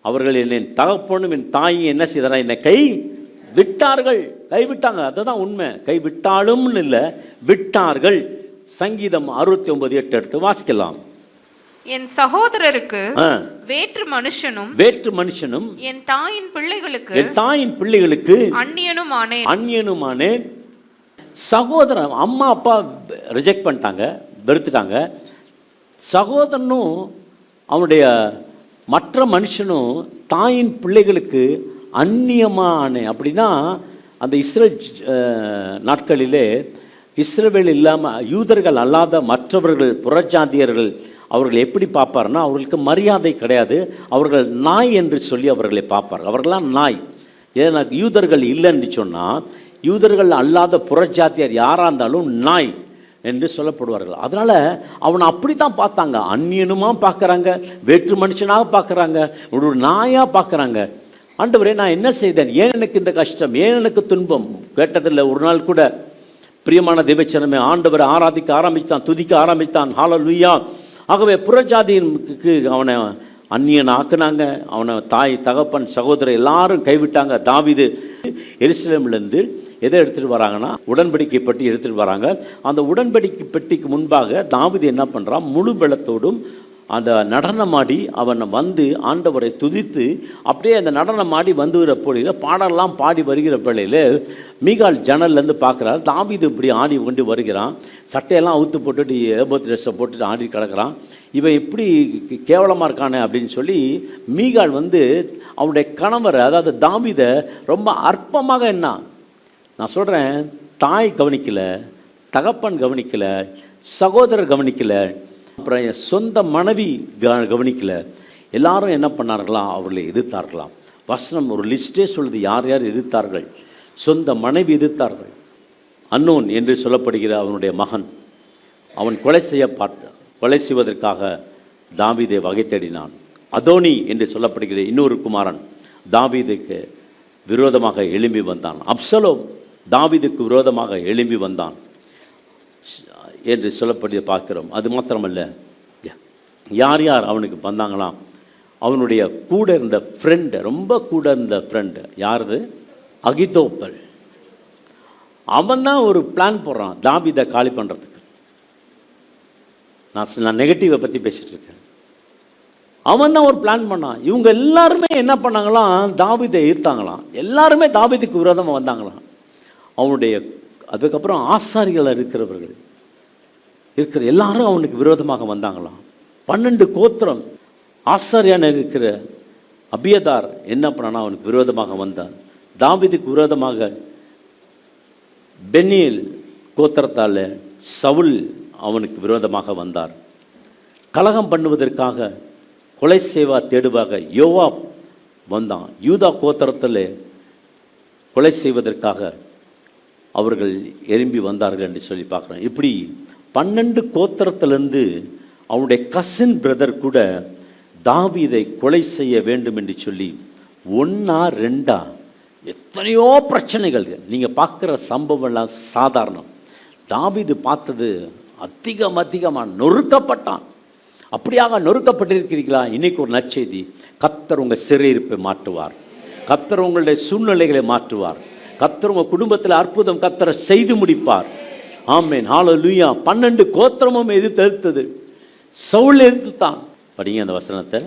S2: அவர்கள் என்னை தகப்பனும் என் தாயும் என்ன செய்தாரா? என்னை கைவிட்டார்கள், கைவிட்டாங்க. அதுதான் உண்மை. கைவிட்டாலும் இல்லை, விட்டார்கள். சங்கீதம் 69:8 எடுத்து வாசிக்கலாம். என் சகோதரருக்கு வேற்று மனுஷனும் என் தாயின் பிள்ளைகளுக்கு
S1: அந்நியனுமானேன். சகோதரன் அம்மா அப்பா ரிஜெக்ட் பண்ணிட்டாங்க, வெறுத்துட்டாங்க. சகோதரனும் அவனுடைய மற்ற மனுஷனும் தாயின் பிள்ளைகளுக்கு அந்நியமான, அப்படின்னா அந்த இஸ்ரேல் நாட்களிலே இஸ்ரவேல் இல்லாமல் யூதர்கள் அல்லாத மற்றவர்கள் புறஜாதியர்கள் அவர்கள் எப்படி பார்ப்பார்னா, அவர்களுக்கு மரியாதை கிடையாது. அவர்கள் நாய் என்று சொல்லி அவர்களை பார்ப்பார். அவர்களாம் நாய். ஏன்னா யூதர்கள் இல்லைன்னு சொன்னால் யூதர்கள் அல்லாத புறஜாதியர் யாராக இருந்தாலும் நாய் என்று சொல்லப்படுவார்கள். அதனால் அவனை அப்படி தான் பார்த்தாங்க. அந்நியனுமாக பார்க்குறாங்க, வேற்று மனுஷனாக பார்க்குறாங்க, ஒரு நாயாக பார்க்குறாங்க. ஆண்டவரே, நான் என்ன செய்தேன்? ஏன் எனக்கு இந்த கஷ்டம்? ஏன் எனக்கு துன்பம்? கேட்டதில்லை ஒரு நாள் கூட. பிரியமான தேவச்சனமே, ஆண்டவரை ஆராதிக்க ஆரம்பித்தான், துதிக்க ஆரம்பித்தான். ஹல்லேலூயா. ஆகவே புறஜாதியினுக்கு அவனை அந்நியன் ஆக்குனாங்க. அவனை தாய் தகப்பன் சகோதரர் எல்லாரும் கைவிட்டாங்க. தாவீது எருசலேமிலிருந்து எதை எடுத்துகிட்டு வராங்கன்னா, உடன்படிக்கை பெட்டி எடுத்துகிட்டு வராங்க. அந்த உடன்படிக்கை பெட்டிக்கு முன்பாக தாவீது என்ன பண்ணுறான்? முழு பலத்தோடும் அந்த நடனமாடி அவன் வந்து ஆண்டவரை துதித்து அப்படியே அந்த நடனமாடி வந்துகிற பொழுது பாடலாம் பாடி வருகிற பிள்ளையில் மீகால் ஜன்னல்லேருந்து பார்க்குறாரு. தாவீது இப்படி ஆடி கொண்டு வருகிறான். சட்டையெல்லாம் அவுத்து போட்டுட்டு ஏபோத் ட்ரெஸ்ஸை போட்டுட்டு ஆடி கிடக்கிறான். இவன் எப்படி கேவலமாக இருக்கானே அப்படின்னு சொல்லி மீகால் வந்து அவனுடைய கணவரை, அதாவது தாவீதை ரொம்ப அற்பமாக என்ன, நான் சொல்கிறேன், தாய் கவனிக்கலை, தகப்பன் கவனிக்கலை, சகோதரர் கவனிக்கலை, அப்புறம் என் சொந்த மனைவி கவனிக்கலை. எல்லாரும் என்ன பண்ணார்களாம்? அவர்களை எதிர்த்தார்களாம். வசனம் ஒரு லிஸ்டே சொல்லுது யார் யார் எதிர்த்தார்கள். சொந்த மனைவி எதிர்த்தார்கள். அன்னோன் என்று சொல்லப்படுகிற அவனுடைய மகன், அவன் கொலை செய்வதற்காக தாவீதை வகை தேடினான். அதோனி என்று சொல்லப்படுகிற இன்னொரு குமாரன் தாவீதுக்கு விரோதமாக எழும்பி வந்தான். அப்சலோம் தாவீதுக்கு விரோதமாக எழும்பி வந்தான் என்று சொல்லப்படி பார்க்கிறோம். அது மாத்திரமல்ல, யார் யார் அவனுக்கு வந்தாங்களாம்? அவனுடைய கூட இருந்த ஃப்ரெண்டு, ரொம்ப கூட இருந்த ஃப்ரெண்டு யாருது? அகிதோப்பல். அவன் தான் ஒரு பிளான் போடுறான் தாவீதை காலி பண்ணுறதுக்கு. நான் நெகட்டிவை பற்றி பேசிகிட்டு இருக்கேன். அவன் தான் ஒரு பிளான் பண்ணான். இவங்க எல்லாருமே என்ன பண்ணாங்களாம்? தாவீதை எதிர்த்தாங்களாம். எல்லாருமே தாவீதுக்கு விரோதமாக வந்தாங்களாம். அவனுடைய அதுக்கப்புறம் ஆசாரிகள் இருக்கிற எல்லாரும் அவனுக்கு விரோதமாக வந்தாங்களாம். 12 கோத்திரம் ஆசாரியான இருக்கிற அபியதார் என்ன பண்ணானா? அவனுக்கு விரோதமாக வந்தான். தாவீதுக்கு விரோதமாக பென்னியேல் கோத்திரத்தால் சவுல் அவனுக்கு விரோதமாக வந்தார். கலகம் பண்ணுவதற்காக, கொலை செய்வா தேடுவாக யோவாப் வந்தான். யூதா கோத்திரத்தில் கொலை செய்வதற்காக அவர்கள் எழும்பி வந்தார்கள் என்று சொல்லி பார்க்குறோம். இப்படி 12 கோத்திரத்திலிருந்து அவனுடைய கசின் பிரதர் கூட தாவீதை கொலை செய்ய வேண்டும் என்று சொல்லி 1 2 எத்தனையோ பிரச்சனைகள். நீங்கள் பார்க்குற சம்பவம்லாம் சாதாரணம். தாவீது பார்த்தது அதிகமாக நொறுக்கப்பட்டான். அப்படியாக நொறுக்கப்பட்டிருக்கிறீர்களா? இன்றைக்கி ஒரு நற்செய்தி. கர்த்தர் உங்கள் சிறையிருப்பை மாற்றுவார். கர்த்தர் உங்களுடைய சூழ்நிலைகளை மாற்றுவார். கர்த்தர் உங்கள் குடும்பத்தில் அற்புதம் கர்த்தரை செய்து முடிப்பார். ஆமென், ஹல்லேலூயா. 12 கோத்திரமும் எதிர்த்தது. சவுல் எதிர்த்தான். படிங்க அந்த வசனத்தை.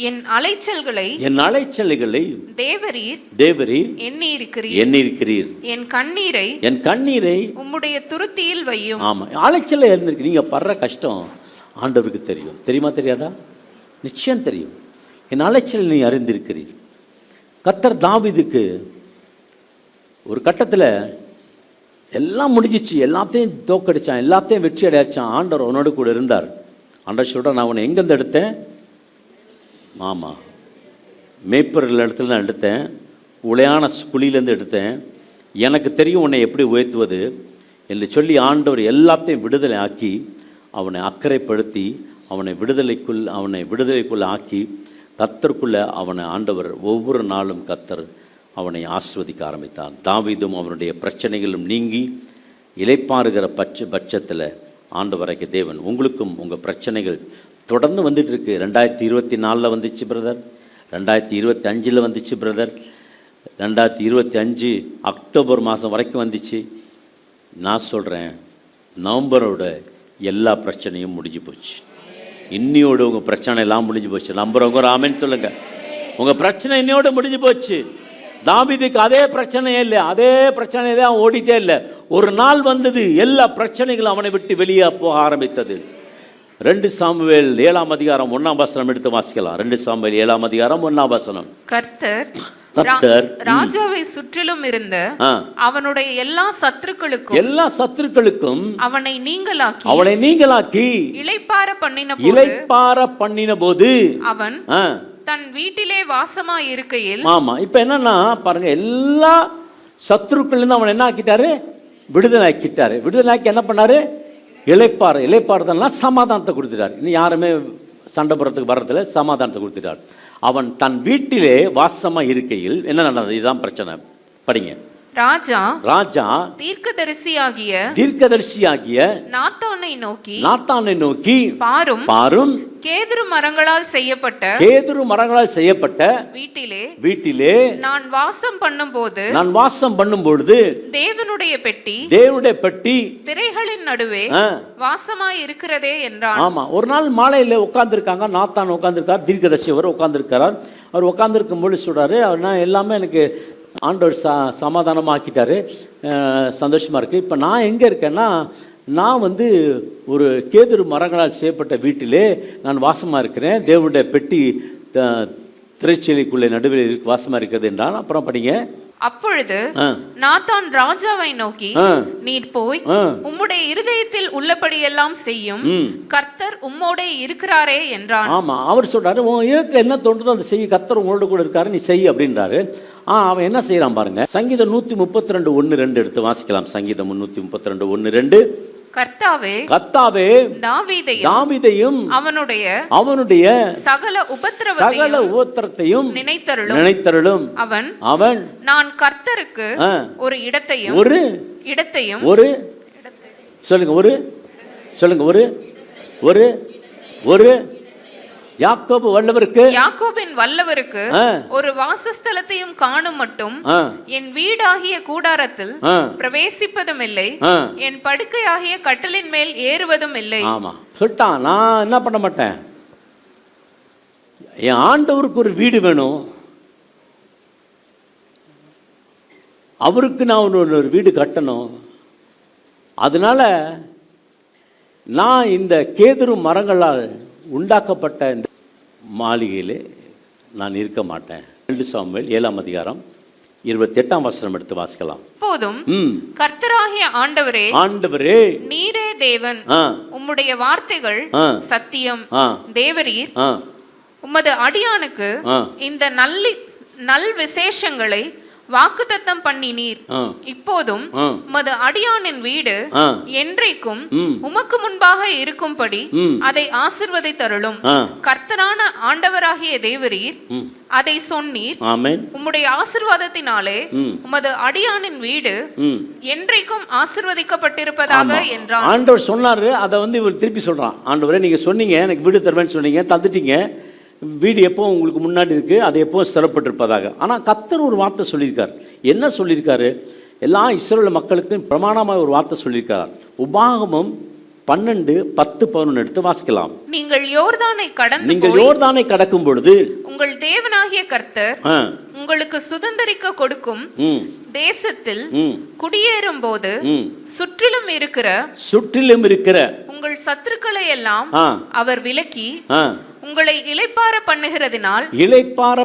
S2: என் அலைச்சல்களை
S1: தேவரீர்
S2: எண்ணி இருக்கிறீர். என் கண்ணீரை உம்முடைய துருத்தியில் வையும்.
S1: ஆமா, அலைச்சல்ல இருந்திருக்கு. நீங்க படுற கஷ்டம் ஆண்டவருக்கு தெரியும். தெரியுமா? தெரியாதா? நிச்சயம் தெரியும். என் அலைச்சல் நீ அறிந்திருக்கிறீர். கர்த்தர் தாவீதுக்கு ஒரு கட்டத்தில் எல்லாம் முடிஞ்சிச்சு, எல்லாத்தையும் தோக்கடிச்சான், எல்லாத்தையும் வெற்றி அடைச்சான். ஆண்டவர் அவனோடு கூட இருந்தார். ஆண்டவர் சொல்கிறார், நான் அவனை எங்கேருந்து எடுத்தேன்? ஆமாம், மேய்ப்பர்கள் இடத்துல நான் எடுத்தேன், உளையான குழியிலேருந்து எடுத்தேன். எனக்கு தெரியும் உன்னை எப்படி உயர்த்துவது என்று சொல்லி ஆண்டவர் எல்லாத்தையும் விடுதலை ஆக்கி அவனை அக்கறைப்படுத்தி அவனை விடுதலைக்குள்ளே ஆக்கி கர்த்தருக்குள்ளே அவனை ஆண்டவர் ஒவ்வொரு நாளும் கர்த்தர் அவனை ஆசீர்வதிக்க ஆரம்பித்தான். தாவீதும் அவனுடைய பிரச்சனைகளும் நீங்கி இளைப்பாறுகிற பட்சத்தில் ஆண்டவராகிய தேவன் உங்களுக்கும் உங்கள் பிரச்சனைகள் தொடர்ந்து வந்துட்டு இருக்கு. 2024 வந்துச்சு பிரதர், 2025 வந்துச்சு பிரதர், 2025 அக்டோபர் மாதம் வரைக்கும் வந்துச்சு. நான் சொல்கிறேன், நவம்பரோட எல்லா பிரச்சனையும் முடிஞ்சு போச்சு. இன்னியோடு உங்கள் பிரச்சனை எல்லாம் முடிஞ்சு போச்சு. நம்புறவங்க ஒரு ஆமென் சொல்லுங்கள். உங்கள் பிரச்சனை இன்னையோடு முடிஞ்சு போச்சு. தாவீதுக்கு அதே பிரச்சனையே இல்லை, அதே பிரச்சனையிலே அவன் ஓடிட்டே இல்லை. ஒரு நாள் வந்தது, எல்லா பிரச்சனைகளும் அவனை விட்டு வெளியே போக ஆரம்பித்தது. 2 சாமுவேல் 7ஆம் அதிகாரம் 1ஆம் வசனம் எடுத்து வாசிக்கலாம். 2 சாமுவேல் 7ஆம் அதிகாரம் 1ஆம் வசனம்.
S2: கர்த்தர்
S1: கர்த்தர்
S2: ராஜாவை சுற்றிலும் இருந்த அவனுடைய எல்லா சத்துருக்களுக்கும் அவனை நீங்களாக்கி இளைப்பாற பண்ணின போது அவன் தன் வீட்டிலே வாசமா இருக்கையில்.
S1: ஆமா, இப்ப என்னன்னா பாருங்க, எல்லா சத்துருக்கள் அவன் என்ன ஆக்கிட்டாரு? விடுதலை ஆக்கி என்ன பண்ணாரு? இளைப்பாறுதல்னா சமாதானத்தை கொடுத்துட்டார். இன்னும் யாருமே சண்டை போடுறதுக்கு வர்றதில்ல, சமாதானத்தை கொடுத்துட்டார். அவன் தன் வீட்டிலே வாசமா இருக்கையில் என்ன நடந்தது? இதுதான் பிரச்சனை. படிங்க. ராஜா தீர்க்கதரிசியாகிய நாத்தானை நோக்கி பாரும் கேதுரு மரங்களால் செய்யப்பட்ட வீட்டிலே நான் வாசம் பண்ணும்போது தேவனுடைய பெட்டி திரைகளின் நடுவே வாசமாய் இருக்கிறதே என்றான். ஆமா, ஒரு நாள் மாலையில உட்கார்ந்துருக்காங்க, நாத்தான் உட்கார்ந்துருக்கார், தீர்க்கதரிசி அவர் உட்கார்ந்துருக்கிறார். அவர் உட்கார்ந்துருக்கும் போது சொல்றாரு, நான் எல்லாமே எனக்கு ஆண்டவர் சமாதானமாக்கிட்டாரு, சந்தோஷமாக இருக்குது. இப்போ நான் எங்கே இருக்கேன்னா, நான் ஒரு கேதுரு மரங்களால் செய்யப்பட்ட வீட்டிலே நான் வாசமாக இருக்கிறேன். தேவனுடைய பெட்டி திரைச்சீலைக்குள்ளே நடுவில் வாசமாக இருக்கிறது என்றான். அப்புறம் படிங்க.
S2: அப்பொழுது நாத்தான் ராஜாவை நோக்கி, நீர் போய் உம்முடைய இருதயத்தில் உள்ளபடியெல்லாம் செய்யும், கர்த்தர் உம்மோடே இருக்கிறாரே என்றான்.
S1: ஆமா, அவர் சொல்றாரு, உன் இருதயத்தில் என்ன தோன்றதோ அதை செய்ய, கர்த்தர் உங்களோட கூட இருக்காரு, நீ செய் அப்படின்றாரு. அவன் என்ன செய்யறான் பாருங்க. சங்கீதம் 132:1-2 எடுத்து வாசிக்கலாம். சங்கீதம் 132:1-2. கர்த்தாவே தாவீதையும் அவனுடைய சகல உபத்திரவத்தையும் நினைத்தருளும். அவன் நான் கர்த்தருக்கு ஒரு இடத்தையும் சொல்லுங்க யாக்கோபின் வல்லவருக்கு ஒரு வாசஸ்தலத்தையும் காணும் மட்டும் என் வீடாகிய கூடாரத்தில் பிரவேசிப்பதும் இல்லை, என் படுக்கையாகிய கட்டிலின் மேல் ஏறுவதும் இல்லை. ஆமா, சொல்லிட்டான், நான் என்ன பண்ண மாட்டேன், என் ஆண்டவருக்கு ஒரு வீடு வேணும், அவருக்கு நான் ஒரு வீடு கட்டணும், அதனால நான் இந்த கேதுரு மரங்களால் உண்டாக்கப்பட்ட இந்த மாளிகையிலே நான் இருக்க மாட்டேன். 2 சாமுவேல் 7ஆம் அதிகாரம் 28ஆம் வசனம் எடுத்து வாசிக்கலாம்.
S2: போதும் கர்த்தராகிய ஆண்டவரே நீரே தேவன், உம்முடைய வார்த்தைகள் சத்தியம், தேவரீர் உமது அடியானுக்கு இந்த நல் விசேஷங்களை வாக்குத்தத்தம் பண்ணினீர். இப்போதும் உமது அடியானின் வீடு என்றைக்கும் உமக்கு முன்பாக இருக்கும்படி அதை ஆசீர்வதித்தருளும். கர்த்தரான ஆண்டவராகிய தேவரீர் அதை சொன்னீர். உம்முடைய ஆசீர்வாதத்தினாலே உமது அடியானின் வீடு என்றைக்கும் ஆசீர்வதிக்கப்பட்டிருப்பதாக என்றான்.
S1: ஆண்டவர் சொன்னாரு, அதை இவர் திருப்பி சொல்றான். ஆண்டவரே, நீங்க சொன்னீங்க எனக்கு வீடு தருவேன்னு சொன்னீங்க, தந்துட்டீங்க, வீடு எப்போ உங்களுக்கு முன்னாடி இருக்குது, அது எப்போ ஸ்திரப்பட்டிருப்பதாக. ஆனால் கர்த்தர் ஒரு வார்த்தை சொல்லியிருக்கார். என்ன சொல்லியிருக்காரு? எல்லா இஸ்ரவேல் மக்களுக்கும் பிரமாணமாக ஒரு வார்த்தை சொல்லியிருக்கார். உபாகமம் 12:10-11 எடுத்து வாசிக்கலாம்.
S2: நீங்கள் யோர்தானை கடக்கும் பொழுது உங்கள் தேவனாகிய கர்த்தர் உங்களுக்கு சுதந்தரிக்க கொடுக்கும் தேசத்தில் குடியேறும் போது சுற்றிலும் இருக்கிற உங்கள் சத்துருக்களை எல்லாம் அவர் விலக்கி உங்களை இளைப்பாற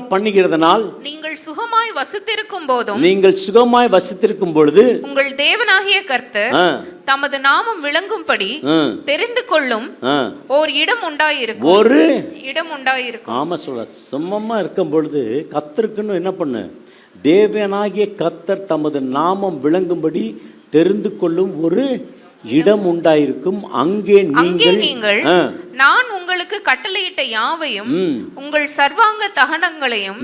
S2: பண்ணுகிறதினால் நீங்கள் சுகமாய் வசித்திருக்கும் பொழுது உங்கள் தேவனாகிய கர்த்தர் தமது நாமம் விளங்கும்படி தெரிந்து கொள்ளும் ஒரு இடம் உண்டாயிருக்கும்.
S1: ஆமா, சொல்ற சும்மா இருக்கும் பொழுது கர்த்தருக்குன்னு என்ன பண்ணு, தேவனாகிய கர்த்தர் தமது நாமம் விளங்கும்படி தெரிந்து கொள்ளும் ஒரு இடம் உண்டாயிருக்கும். அங்கே நீங்கள்
S2: நான் உங்களுக்கு கட்டளையிட்ட யாவையும், உங்கள் சர்வாங்க தகனங்களையும்,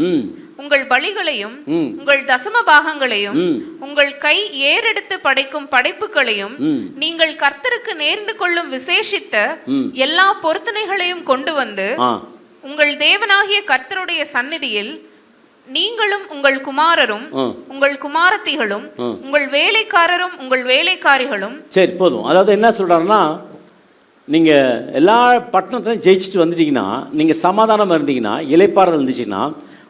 S2: உங்கள் பலிகளையும், உங்கள் தசம பாகங்களையும், உங்கள் கை ஏறெடுத்து படைக்கும் படைப்புகளையும், நீங்கள் கர்த்தருக்கு நேர்ந்து கொள்ளும் விசேஷித்த எல்லா பொருத்தனைகளையும் கொண்டு வந்து உங்கள் தேவனாகிய கர்த்தருடைய சந்நிதியில் நீங்களும் உங்கள் குமாரரும் உங்கள் குமாரத்திகளும் உங்கள் வேலைக்காரரும் உங்கள் வேலைக்காரிகளும்.
S1: சரி, போதும். அதாவது என்ன சொல்றாருன்னா, நீங்க எல்லா பட்டணத்திலையும் ஜெயிச்சுட்டு வந்துட்டீங்கன்னா, நீங்க சமாதானம் இருந்தீங்கன்னா, இளைப்பாறுதல் இருந்துச்சுன்னா,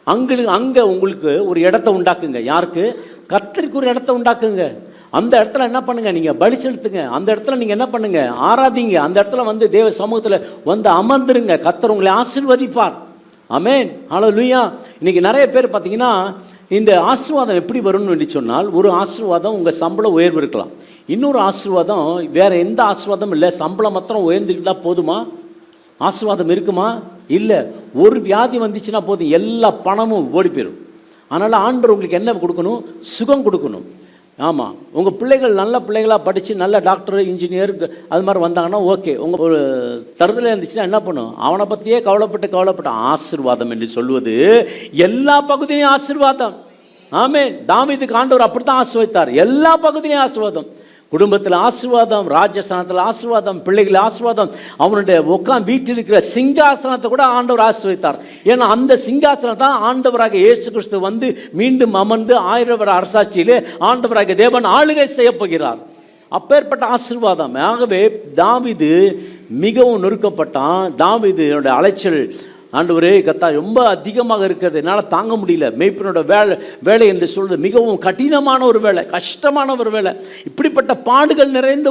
S1: அங்கே உங்களுக்கு ஒரு இடத்த உண்டாக்குங்க. யாருக்கு? கர்த்தருக்கு ஒரு இடத்த உண்டாக்குங்க. அந்த இடத்துல என்ன பண்ணுங்க, நீங்கள் பலி செலுத்துங்க. அந்த இடத்துல நீங்கள் என்ன பண்ணுங்க, ஆராதிங்க. அந்த இடத்துல வந்து தேவ சமூகத்தில் வந்து அமர்ந்துருங்க. கர்த்தர் உங்களை ஆசீர்வதிப்பார். ஆமென், ஹல்லேலூயா. இன்னைக்கு நிறைய பேர் பார்த்தீங்கன்னா, இந்த ஆசீர்வாதம் எப்படி வரும்னு சொல்லி சொன்னால், ஒரு ஆசீர்வாதம் உங்கள் சம்பள உயர்வு இருக்கலாம். இன்னொரு ஆசீர்வாதம் வேற எந்த ஆசீர்வாதம் இல்லை, சம்பளம் மாத்திரம் உயர்ந்துக்கிட்டா போதுமா? ஆசீர்வாதம் இருக்குமா? இல்லை. ஒரு வியாதி வந்துச்சுன்னா போதும், எல்லா பணமும் ஓடி போயிடும். அதனால் ஆண்டவர் உங்களுக்கு என்ன கொடுக்கணும்? சுகம் கொடுக்கணும். ஆமாம், உங்கள் பிள்ளைகள் நல்ல பிள்ளைகளாக படித்து நல்ல டாக்டர், இன்ஜினியர் அது மாதிரி வந்தாங்கன்னா ஓகே. உங்கள் ஒரு தருதலை இருந்துச்சுன்னா என்ன பண்ணும்? அவனை பற்றியே கவலைப்பட்டு ஆசீர்வாதம் என்று சொல்வது எல்லா பகுதியிலையும் ஆசீர்வாதம். ஆமென். தாவீதுக்கு ஆண்டவர் அப்படி தான் ஆசீர்வதித்தார். எல்லா பகுதியிலையும் ஆசீர்வாதம். குடும்பத்தில் ஆசீர்வாதம், ராஜஸ்தானத்தில் ஆசீர்வாதம், பிள்ளைகள் ஆசீர்வாதம், அவனுடைய வீட்டில் இருக்கிற சிங்காசனத்தை கூட ஆண்டவர் ஆசீர்வதித்தார். ஏன்னா அந்த சிங்காசனம் தான் ஆண்டவராக இயேசு கிறிஸ்து வந்து மீண்டும் அமர்ந்து 1000 வருட அரசாட்சியிலே ஆண்டவராக தேவன் ஆளுகை செய்ய போகிறார். அப்பேற்பட்ட ஆசீர்வாதம். ஆகவே தாவீது மிகவும் நொறுக்கப்பட்டான். தாவீதுடைய அலைச்சல், ஆண்டவரே கர்த்தா ரொம்ப அதிகமாக இருக்கிறது, என்னால் தாங்க முடியல. மேய்ப்பனோட வேலை என்று சொல்றது மிகவும் கடினமான ஒரு வேலை, கஷ்டமான ஒரு வேலை. இப்படிப்பட்ட பாடுகள் நிறைந்த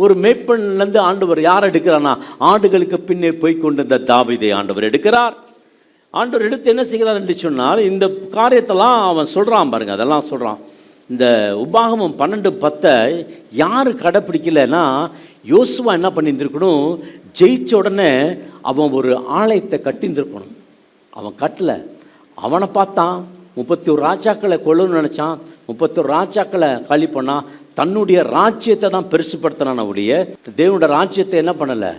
S1: ஒரு மேய்ப்பன்லேருந்து ஆண்டவர் யார் எடுக்கிறானா? ஆடுகளுக்கு பின்னே போய் கொண்டிருந்த தாவீதை ஆண்டவர் எடுக்கிறார். ஆண்டவர் எடுத்து என்ன செய்கிறார் என்று சொன்னால், இந்த காரியத்தெல்லாம் அவன் சொல்கிறான் பாருங்க, அதெல்லாம் சொல்கிறான். இந்த உபாகமம் 12:10 யார் கடைப்பிடிக்கலைன்னா, யோசுவா என்ன பண்ணியிருந்திருக்கணும்? ஜெயிச்ச உடனே அவன் ஒரு ஆலயத்தை கட்டியிருந்திருக்கணும். அவன் கட்டலை. அவனை பார்த்தான், 31 ராஜாக்களை கொள்ளணும்னு நினச்சான். 31 ராஜாக்களை காலி பண்ணான். தன்னுடைய ராஜ்யத்தை தான் பெருசுப்படுத்தினான். அவருடைய தேவனுடைய ராஜ்யத்தை என்ன பண்ணலை?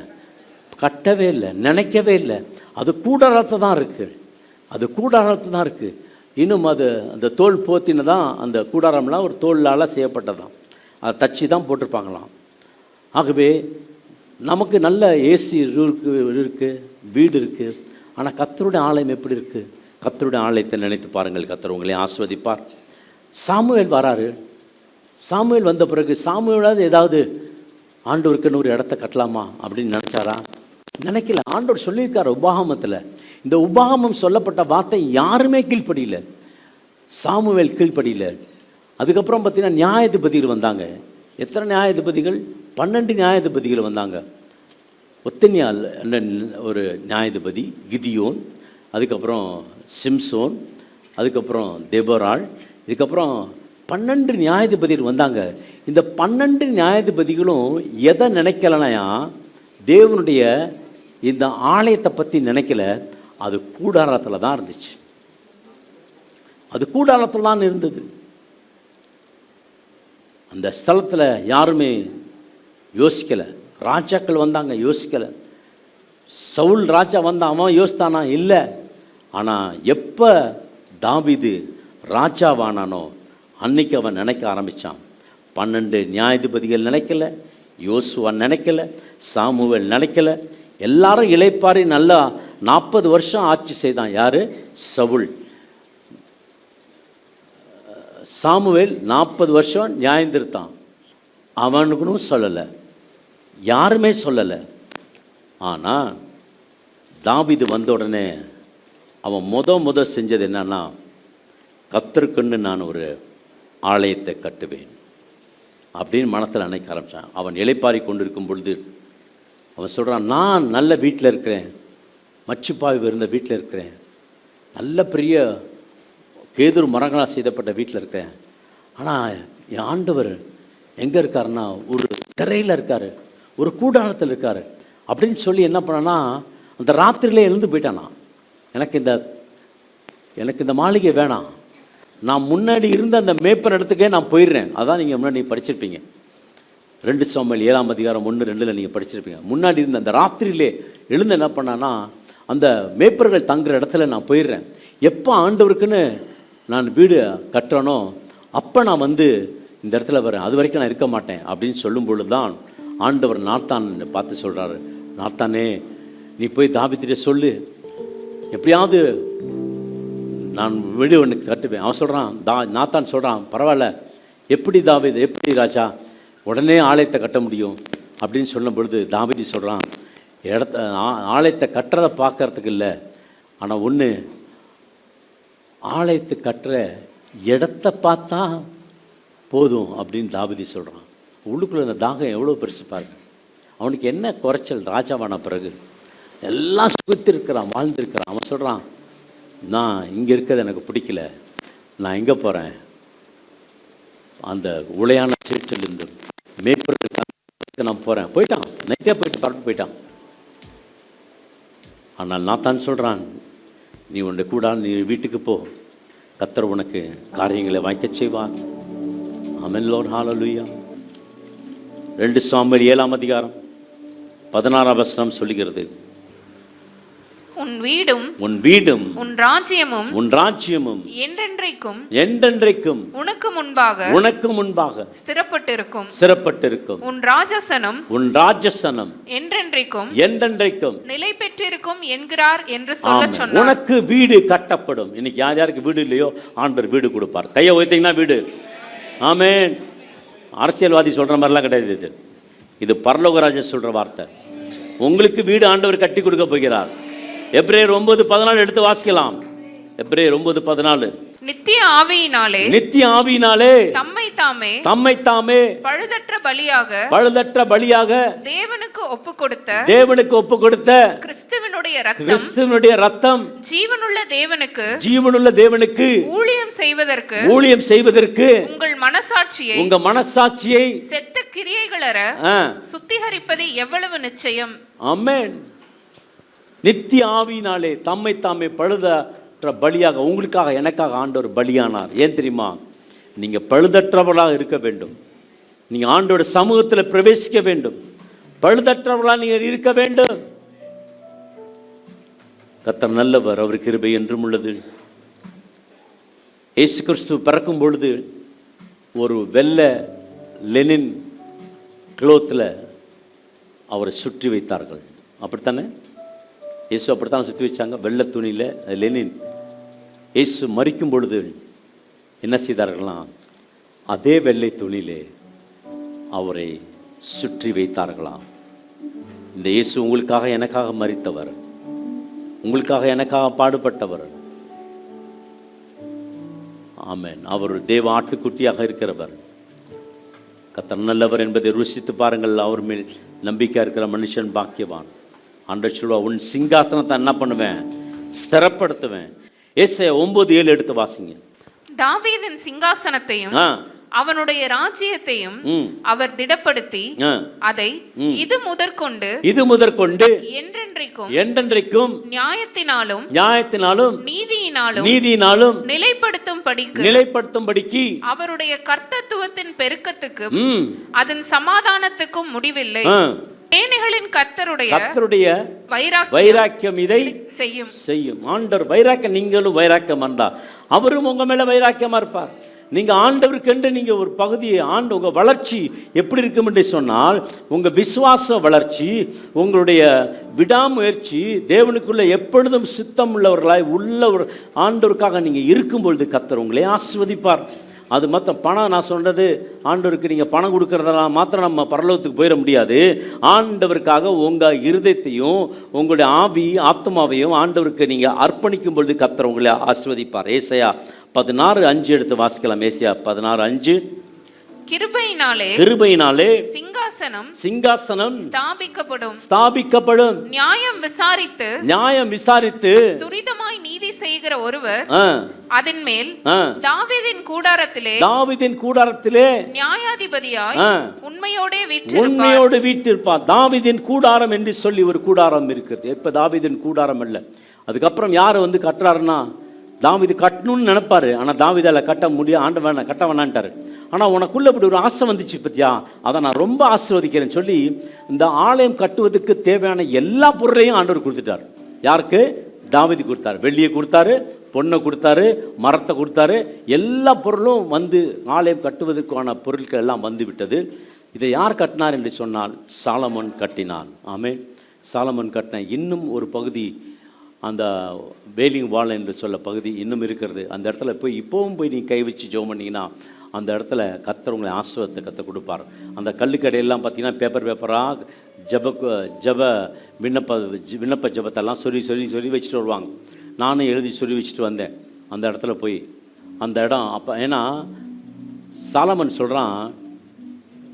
S1: கட்டவே இல்லை, நினைக்கவே இல்லை. அது கூடாரத்தில் தான் இருக்குது. அது கூடாரத்தில் தான் இருக்குது. இன்னும் அது அந்த தோல் போத்தின்னு தான், அந்த கூடாரம்லாம் ஒரு தோலால் செய்யப்பட்டதான். அதை தச்சு தான் போட்டிருப்பாங்களாம். ஆகவே நமக்கு நல்ல ஏசி இருக்குது, வீடு இருக்குது. ஆனால் கர்த்தருடைய ஆலயம் எப்படி இருக்குது? கர்த்தருடைய ஆலயத்தை நினைத்து பாருங்கள், கர்த்தர் உங்களையும் ஆசீர்வதிப்பார். சாமுவேல் வராரு. சாமுவேல் வந்த பிறகு சாமுவேலாவது ஏதாவது ஆண்டவருக்குன்னு ஒரு இடத்த கட்டலாமா அப்படின்னு நினச்சாரா? நினைக்கல. ஆண்டவர் சொல்லியிருக்கார் உபாகமத்தில். இந்த உபாகமம் சொல்லப்பட்ட வார்த்தை யாருமே கீழ்ப்படியில. சாமுவேல் கீழ்ப்படியில. அதுக்கப்புறம் பார்த்தீங்கன்னா நியாயாதிபதிகள் வந்தாங்க. எத்தனை நியாயாதிபதிகள்? 12 நியாயாதிபதிகள் வந்தாங்க. ஒத்தனியால் ஒரு நியாயாதிபதி, கிதியோன், அதுக்கப்புறம் சிம்சோன், அதுக்கப்புறம் தெபொராள், இதுக்கப்புறம் 12 நியாயாதிபதிகள் வந்தாங்க. இந்த 12 நியாயாதிபதிகளும் எதை நினைக்கலனா, தேவனுடைய இந்த ஆலயத்தை பற்றி நினைக்கல. அது கூடாரத்தில் தான் இருந்துச்சு. அது கூடாரத்தில் தான் இருந்தது. அந்த ஸ்தலத்தில் யாருமே யோசிக்கலை. ராஜாக்கள் வந்தாங்க, யோசிக்கலை. சவுல் ராஜா வந்தான், அவன் யோசித்தானா? இல்லை. ஆனால் எப்போ தாவீது ராஜாவானானோ அன்னைக்கு அவன் நினைக்க ஆரம்பித்தான். 12 நியாயாதிபதிகள் நினைக்கல, யோசுவா நினைக்கல, சாமுவேல் நினைக்கல. எல்லாரும் இளைப்பாரி நல்லா 40 வருஷம் ஆட்சி செய்தான். யார்? சவுல். சாமுவேல் 40 வருஷம் நியாயந்திருத்தான். அவனுக்குன்னு சொல்லலை, யாருமே சொல்லலை. ஆனால் தாவீது வந்த உடனே அவன் முத செஞ்சது என்னன்னா, கர்த்தருக்குன்னு நான் ஒரு ஆலயத்தை கட்டுவேன் அப்படின்னு மனத்தில் நினைக்க ஆரம்பித்தான். அவன் இளைப்பாரி கொண்டிருக்கும் பொழுது அவன் சொல்கிறான், நான் நல்ல வீட்டில் இருக்கிறேன், மச்சுப்பாவி இருந்த வீட்டில் இருக்கிறேன், நல்ல பெரிய கேதுரு மரங்களாக செய்தப்பட்ட வீட்டில் இருக்கிறேன். ஆனால் என் ஆண்டவர் எங்கே இருக்காருன்னா, ஒரு திரையில் இருக்கார், ஒரு கூடாரத்தில் இருக்கார் அப்படின்னு சொல்லி என்ன பண்ணான்னா, அந்த ராத்திரியிலே எழுந்து போயிட்டானா. எனக்கு இந்த மாளிகை வேணாம், நான் முன்னாடி இருந்த அந்த மேய்ப்பன் இடத்துக்கே நான் போயிடுறேன். அதான் நீங்கள் முன்னாடி படிச்சிருப்பீங்க, 2 சாமுவேல் 7ஆம் அதிகாரம் 1-2 நீங்கள் படிச்சிருப்பீங்க. முன்னாடி இருந்த அந்த ராத்திரியிலே எழுந்து என்ன பண்ணான்னா, அந்த மேய்ப்பர்கள் தங்குற இடத்துல நான் போயிடுறேன். எப்போ ஆண்டவருக்குன்னு நான் வீடு கட்டுறனோ அப்போ நான் வந்து இந்த இடத்துல வரேன், அது வரைக்கும் நான் இருக்க மாட்டேன் அப்படின்னு சொல்லும் பொழுது தான் ஆண்டவர் நாத்தான் பார்த்து சொல்கிறாரு, நாத்தானே நீ போய் தாவீதுகிட்ட சொல்லு, எப்படியாவது நான் வீடு ஒன்று கட்டுவேன். அவன் சொல்கிறான், நாத்தான் சொல்கிறான், பரவாயில்ல, எப்படி தாவீது, எப்படி ராஜா உடனே ஆலயத்தை கட்ட முடியும் அப்படின்னு சொல்லும் பொழுது தாவீது சொல்கிறான், ஆலயத்தை கட்டுறதை பார்க்கறதுக்கு இல்லை, ஆனால் ஒன்று ஆலயத்து கட்டுற இடத்த பார்த்தா போதும் அப்படின்னு தாவீது சொல்கிறான். உள்ளுக்குள்ளே அந்த தாகம் எவ்வளோ பெருசு பாருங்க. அவனுக்கு என்ன குறைச்சல்? ராஜாவான பிறகு எல்லாம் சுகத்திருக்கிறான், வாழ்ந்திருக்கிறான். அவன் சொல்கிறான், நான் இங்கே இருக்கிறது எனக்கு பிடிக்கல, நான் எங்கே போகிறேன்? அந்த உளையான சேற்றில் இருந்து மேற்படுத்த நான் போகிறேன். போயிட்டான், நைட்டே பறந்து போயிட்டான். ஆனால் நாத்தான் சொல்கிறான், நீ உன்னை கூட நீ வீட்டுக்கு போ, கர்த்தர் உனக்கு காரியங்களை வாய்க்க செய்வார். ஆமென் லார்ட், ஹல்லேலூயா. 2 சாமுவேல் 7ஆம் அதிகாரம் 16ஆம் வசனம் சொல்லுகிறது,
S2: உன் வீடும்
S1: உன் ராஜ்யமும் என்றென்றைக்கும் உனக்கு முன்பாக ஸ்திரப்பட்டிருக்கும். உன் ராஜசனம் என்றென்றைக்கும்
S2: நிலை பெற்றிருக்கும் என்கிறார் என்று சொல்ல சொன்னார்.
S1: உனக்கு வீடு கட்டப்படும். இன்னைக்கு யார் யாருக்கு வீடு இல்லையோ ஆண்டவர் வீடு கொடுப்பார். கையை உயர்த்தீங்கன்னா வீடு. ஆமென். அரசியல்வாதி சொல்ற மாதிரிலாம் கிடையாது. இது பரலோகராஜர் சொல்ற வார்த்தை. உங்களுக்கு வீடு ஆண்டவர் கட்டி கொடுக்க போகிறார். எபிரேயர் 9:14 எடுத்து வாசிக்கலாம். எபிரேயர் 9:14.
S2: நித்திய ஆவியினாலே தம்மை தாமே பழுதற்ற பலியாக தேவனுக்கு ஒப்புக்கொடுத்த கிறிஸ்துவினுடைய இரத்தம் ஜீவனுள்ள தேவனுக்கு ஊழியம் செய்வதற்கு உங்கள் மனசாட்சியை செத்த கிரியைகளற சுத்திகரிப்பது எவ்வளவு நிச்சயம்.
S1: ஆமென். நித்திய ஆவியினாலே தம்மை தாமே பழுதற்ற பலியாக உங்களுக்காக எனக்காக ஆண்டவர் பலியானார். ஏன் தெரியுமா? நீங்கள் பழுதற்றவர்களாக இருக்க வேண்டும். நீங்கள் ஆண்டோட சமூகத்தில் பிரவேசிக்க வேண்டும். பழுதற்றவர்களாக நீங்கள் இருக்க வேண்டும். கர்த்தர் நல்லவர், அவர் கிருபை என்றும் உள்ளது. இயேசு கிறிஸ்து பிறக்கும் பொழுது ஒரு வெள்ளை லெனின் க்ளோத்தில் அவரை சுற்றி வைத்தார்கள். அப்படித்தானே? இயேசு அப்படித்தான் சுற்றி வச்சாங்க, வெள்ளை துணியில் லெனின். இயேசு மரிக்கும் பொழுது என்ன செய்தார்களாம்? அதே வெள்ளை துணியிலே அவரை சுற்றி வைத்தார்களாம். இந்த இயேசு உங்களுக்காக எனக்காக மரித்தவர், உங்களுக்காக எனக்காக பாடுபட்டவர். ஆமென். அவர் தேவ ஆட்டுக்குட்டியாக இருக்கிறவர். கர்த்தர் நல்லவர் என்பதை ருசித்து பாருங்கள். அவர் மேல் நம்பிக்கை இருக்கிற மனுஷன் பாக்கியவான். ஆண்டவர் சொல்வா, உன் சிங்காசனத்தை என்ன பண்ணுவேன்? ஸ்திரப்படுத்துவேன். ஏசாயா 9:7 எடுத்து வாசிங்க.
S2: தாவீதின் சிங்காசனத்தையும் அவனுடைய ராஜ்யத்தையும் அவர் திடப்படுத்தி அதை இது முதற்கொண்டு என்றென்றைக்கும் நியாயத்தினாலும் நீதியினாலும் நிலைப்படுத்தும்படிக்கு அவருடைய கர்த்தத்துவத்தின் பெருக்கத்துக்கு அதன் சமாதானத்துக்கும் முடிவில்லை. சேனைகளின் கர்த்தருடைய
S1: வைராக்கியம் இதை செய்யும். ஆண்டவர் வைராக்கியம், நீங்களும் வைராக்கியம் வந்தா அவரும் உங்க மேல வைராக்கியமா இருப்பார். நீங்க ஆண்டவருக்கென்று நீங்க ஒரு பகுதியை உங்க வளர்ச்சி எப்படி இருக்கும் என்று சொன்னால், உங்க விசுவாச வளர்ச்சி, உங்களுடைய விடாமுயற்சி, தேவனுக்குள்ள எப்பொழுதும் சித்தம் உள்ளவர்களாய் ஒரு ஆண்டவருக்காக நீங்க இருக்கும் பொழுது கர்த்தர் உங்களை ஆசீர்வதிப்பார். அது மொத்தம் பணம், நான் சொல்கிறது ஆண்டவருக்கு நீங்கள் பணம் கொடுக்கறதெல்லாம் மாத்திரம் நம்ம பரலோகத்துக்கு போயிட முடியாது. ஆண்டவருக்காக உங்கள் இருதயத்தையும் உங்களுடைய ஆத்மாவையும் ஆண்டவருக்கு நீங்கள் அர்ப்பணிக்கும் பொழுது கர்த்தர் உங்களை ஆசீர்வதிப்பார். ஏசாயா 16:5 எடுத்து வாசிக்கலாம். ஏசாயா 16:5. கிருபையினாலே சிங்காசனம் ஸ்தாபிக்கப்படும். நியாயம் விசாரித்து
S2: துரிதமாய் நீதி செய்கிற ஒருவர் அதன் மேல் தாவீதின் கூடாரத்திலே நியாயாதிபதியாய் உண்மையோடு வீற்றிருப்பார்.
S1: தாவீதின் கூடாரம் என்று சொல்லி ஒரு கூடாரம் இருக்கிறது. இப்ப தாவீதின் கூடாரம் அல்ல. அதுக்கப்புறம் யார் வந்து கட்டுறாருன்னா, தாவீது கட்டணும்னு நினைப்பாரு, ஆனால் தாவீதால கட்ட முடியாது. ஆண்டவன் கட்ட வேணான்ட்டாரு. ஆனால் உனக்குள்ள இப்படி ஒரு ஆசை வந்துச்சு பத்தியா, அதை நான் ரொம்ப ஆசீர்வதிக்கிறேன்னு சொல்லி இந்த ஆலயம் கட்டுவதற்கு தேவையான எல்லா பொருளையும் ஆண்டவர் கொடுத்துட்டார். யாருக்கு? தாவீது கொடுத்தாரு. வெள்ளியை கொடுத்தாரு, பொண்ணை கொடுத்தாரு, மரத்தை கொடுத்தாரு. எல்லா பொருளும் வந்து ஆலயம் கட்டுவதற்கான பொருட்கள் எல்லாம் வந்து விட்டது. இதை யார் கட்டினார் என்று சொன்னால் சாலமோன் கட்டினான். ஆமென். சாலமோன் கட்டின இன்னும் ஒரு பகுதி, அந்த வேலிங் வால் என்று சொல்ல பகுதி இன்னும் இருக்கிறது. அந்த இடத்துல இப்போவும் போய் நீங்கள் கை வச்சு ஜெபம் பண்ணிங்கன்னா அந்த இடத்துல கர்த்தர் உங்களை ஆசீர்வாதத்தை கற்றுக் கொடுப்பார். அந்த கல்லுக்கடையெல்லாம் பார்த்தீங்கன்னா பேப்பராக ஜப விண்ணப்ப ஜபத்தெல்லாம் சொல்லி வச்சுட்டு வருவாங்க. நானும் எழுதி சொல்லி வச்சுட்டு வந்தேன். அந்த இடத்துல போய் அந்த இடம் அப்போ ஏன்னா சாலமன் சொல்கிறான்,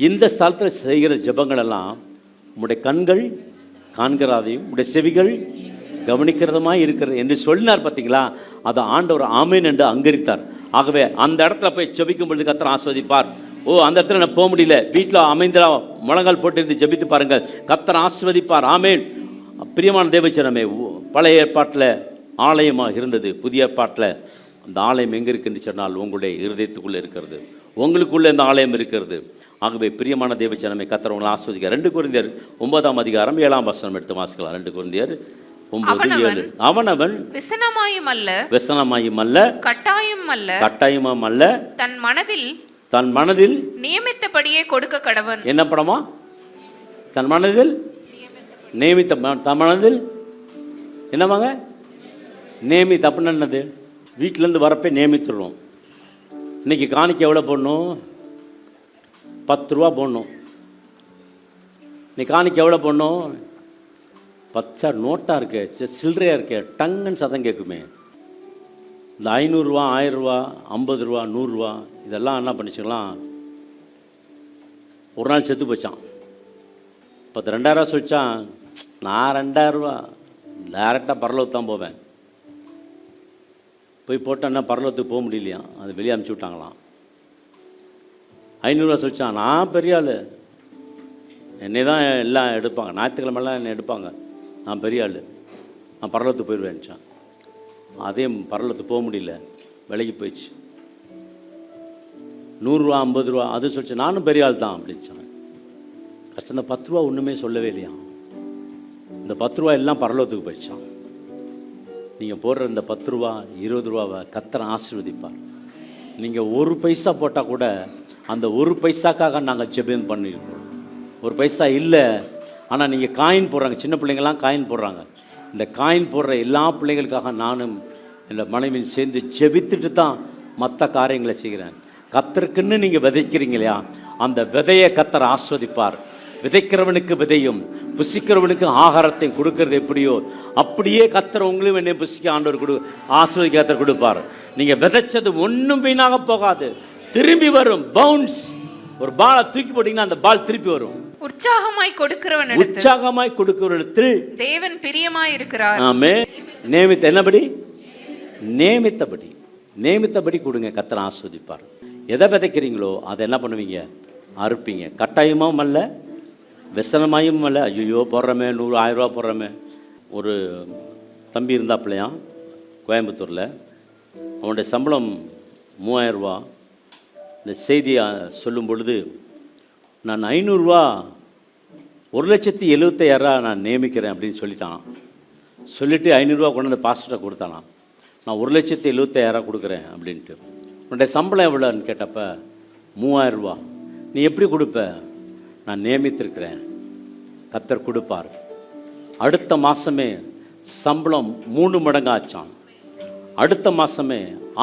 S1: இந்த ஸ்தலத்தில் செய்கிற ஜெபங்கள் எல்லாம் உம்முடைய கண்கள் காண்கிறதையும் உடைய செவிகள் கவனிக்கிறதுமாய் இருக்கிறது என்று சொன்னார். பார்த்தீங்களா, அதை ஆண்டவர் ஆமேன் என்று அங்கரித்தார். ஆகவே அந்த இடத்துல போய் ஜெபிக்கும் பொழுது கர்த்தர் ஆசீர்வதிப்பார். அந்த இடத்துல நான் போக முடியல, வீட்டில் அமைந்த முழங்கால் போட்டிருந்து ஜெபித்து பாருங்கள், கர்த்தர் ஆசீர்வதிப்பார். ஆமேன். பிரியமான தேவச்சனமே, பழைய ஏற்பாட்டில் ஆலயமாக இருந்தது, புதிய ஏற்பாட்டில் அந்த ஆலயம் எங்கே இருக்குன்னு சொன்னால் உங்களுடைய இருதயத்துக்குள்ளே இருக்கிறது, உங்களுக்குள்ளே இந்த ஆலயம் இருக்கிறது. ஆகவே பிரியமான தேவச்சனமே, கர்த்தர் உங்களை ஆசீர்வதிக்க. 2 கொரிந்தியர் 9ஆம் அதிகாரம் 7ஆம் வசனம் எடுத்து வாசிக்கலாம். 2 கொரிந்தியர் 9:7. அவனவன்
S2: விசனமாயும்
S1: அல்ல கட்டாயமும் அல்ல தன் மனதில்
S2: நியமித்தபடியே கொடுக்க கடவன்.
S1: என்ன படமா? தன் மனதில் தன் மனதில் என்னவாங்க நியமித்த அப்படின்னு என்னது? வீட்டிலேருந்து வரப்பே நியமித்துடுறோம். இன்றைக்கி காணிக்க எவ்வளோ போடணும்? 10 ரூபா போடணும். இன்னைக்கு காணிக்க எவ்வளோ போடணும்? 10 நோட்டாக இருக்கே, சில்லறையாக இருக்கே, டங்குன்னு சத்தம் கேட்குமே. இந்த 500 ரூபா, 1000 ரூபா, 50 ரூபா, 100 ரூபா இதெல்லாம் என்ன பண்ணிச்சுக்கலாம், ஒரு நாள் செத்து போச்சான். 2000 ரூபா சொல்லிச்சான், நான் 2000 ரூபா டேரெக்டாக பரலோகத்துக்கு தான் போவேன். போய் போட்டேன்னா பரலோகத்துக்கு போக முடியலையா, அது வெளியே அனுப்பிச்சி விட்டாங்களாம். 500 ரூபா சொல்லிச்சான், நான் பெரிய ஆள், என்னை தான் எல்லாம் எடுப்பாங்க, ஞாயிற்றுக்கிழமெல்லாம் என்னை எடுப்பாங்க, நான் பெரிய ஆள், நான் பரலோகத்துக்கு போயிடுவேன்ச்சான். அதே பரலோகத்துக்கு போக முடியல, விலைக்கு போயிடுச்சு. 100 ரூபா 50 ரூபா அது சொல்லிச்சு, நானும் பெரிய ஆள் தான் அப்படின்ச்சான். கஷ்டம். இந்த 10 ரூபா ஒன்றுமே சொல்லவே இல்லையா. இந்த 10 ரூபா எல்லாம் பரலோகத்துக்கு போயிடுச்சான். நீங்கள் போடுற இந்த 10 ரூபா 20 ரூபாவை கர்த்தர் ஆசீர்வதிப்பார். நீங்கள் 1 பைசா போட்டால் கூட அந்த 1 பைசாக்காக நாங்கள் ஜெபம் பண்ணியிருக்கோம். 1 பைசா இல்லை, ஆனால் நீங்கள் காயின் போடுறாங்க, சின்ன பிள்ளைங்கள்லாம் காயின் போடுறாங்க. இந்த காயின் போடுற எல்லா பிள்ளைங்களுக்காக நானும் என்னோட மனைவியும் சேர்ந்து ஜெபித்துட்டு தான் மற்ற காரியங்களை செய்கிறேன். கர்த்தருக்குன்னு நீங்கள் விதைக்கிறீங்க இல்லையா, அந்த விதையை கர்த்தர் ஆஸ்வதிப்பார். விதைக்கிறவனுக்கு விதையும் புசிக்கிறவனுக்கு ஆகாரத்தையும் கொடுக்கறது எப்படியோ அப்படியே கர்த்தர் உங்களையும் என்னை புசிக்க ஆண்டவர் ஆஸ்வதிக்க கர்த்தர் கொடுப்பார். நீங்கள் விதைச்சது ஒன்றும் வீணாக போகாது, திரும்பி வரும். பவுன்ஸ், ஒரு பாலை தூக்கி போட்டீங்கன்னா அந்த பால் திருப்பி வரும்.
S2: உற்சாகமாய் கொடுக்கிறவனிடத்தில் தேவன் பிரியமாய் இருக்கிறார்.
S1: ஆமென். நியமித்தபடி கொடுங்க, கர்த்தர் ஆஸ்வதிப்பார். எதை விதைக்கிறீங்களோ அதை என்ன பண்ணுவீங்க? அறுப்பீங்க. கட்டாயமும் அல்ல, விசனமாயும் அல்ல. ஐயோ போடுறமே, 100 1000 ரூபா போடுறமே. ஒரு தம்பி இருந்தாப்பிள்ளையா கோயம்புத்தூரில், அவனுடைய சம்பளம் 3000 ரூபா. இந்த செய்தியை சொல்லும் பொழுது, நான் 500 ரூபா 1,75,000 நான் நியமிக்கிறேன் அப்படின்னு சொல்லிட்டான். சொல்லிவிட்டு 500 ரூபா கொண்டு வந்து பாஸ்டர்கிட்ட கொடுத்தானா, நான் 1,75,000 கொடுக்குறேன் அப்படின்ட்டு. உன்னுடைய சம்பளம் எவ்வளோன்னு கேட்டப்ப 3000 ரூபா. நீ எப்படி கொடுப்ப? நான் நியமித்திருக்கிறேன், கர்த்தர் கொடுப்பார். அடுத்த மாதமே சம்பளம் 3 மடங்கு ஆச்சான். அடுத்த மாதமே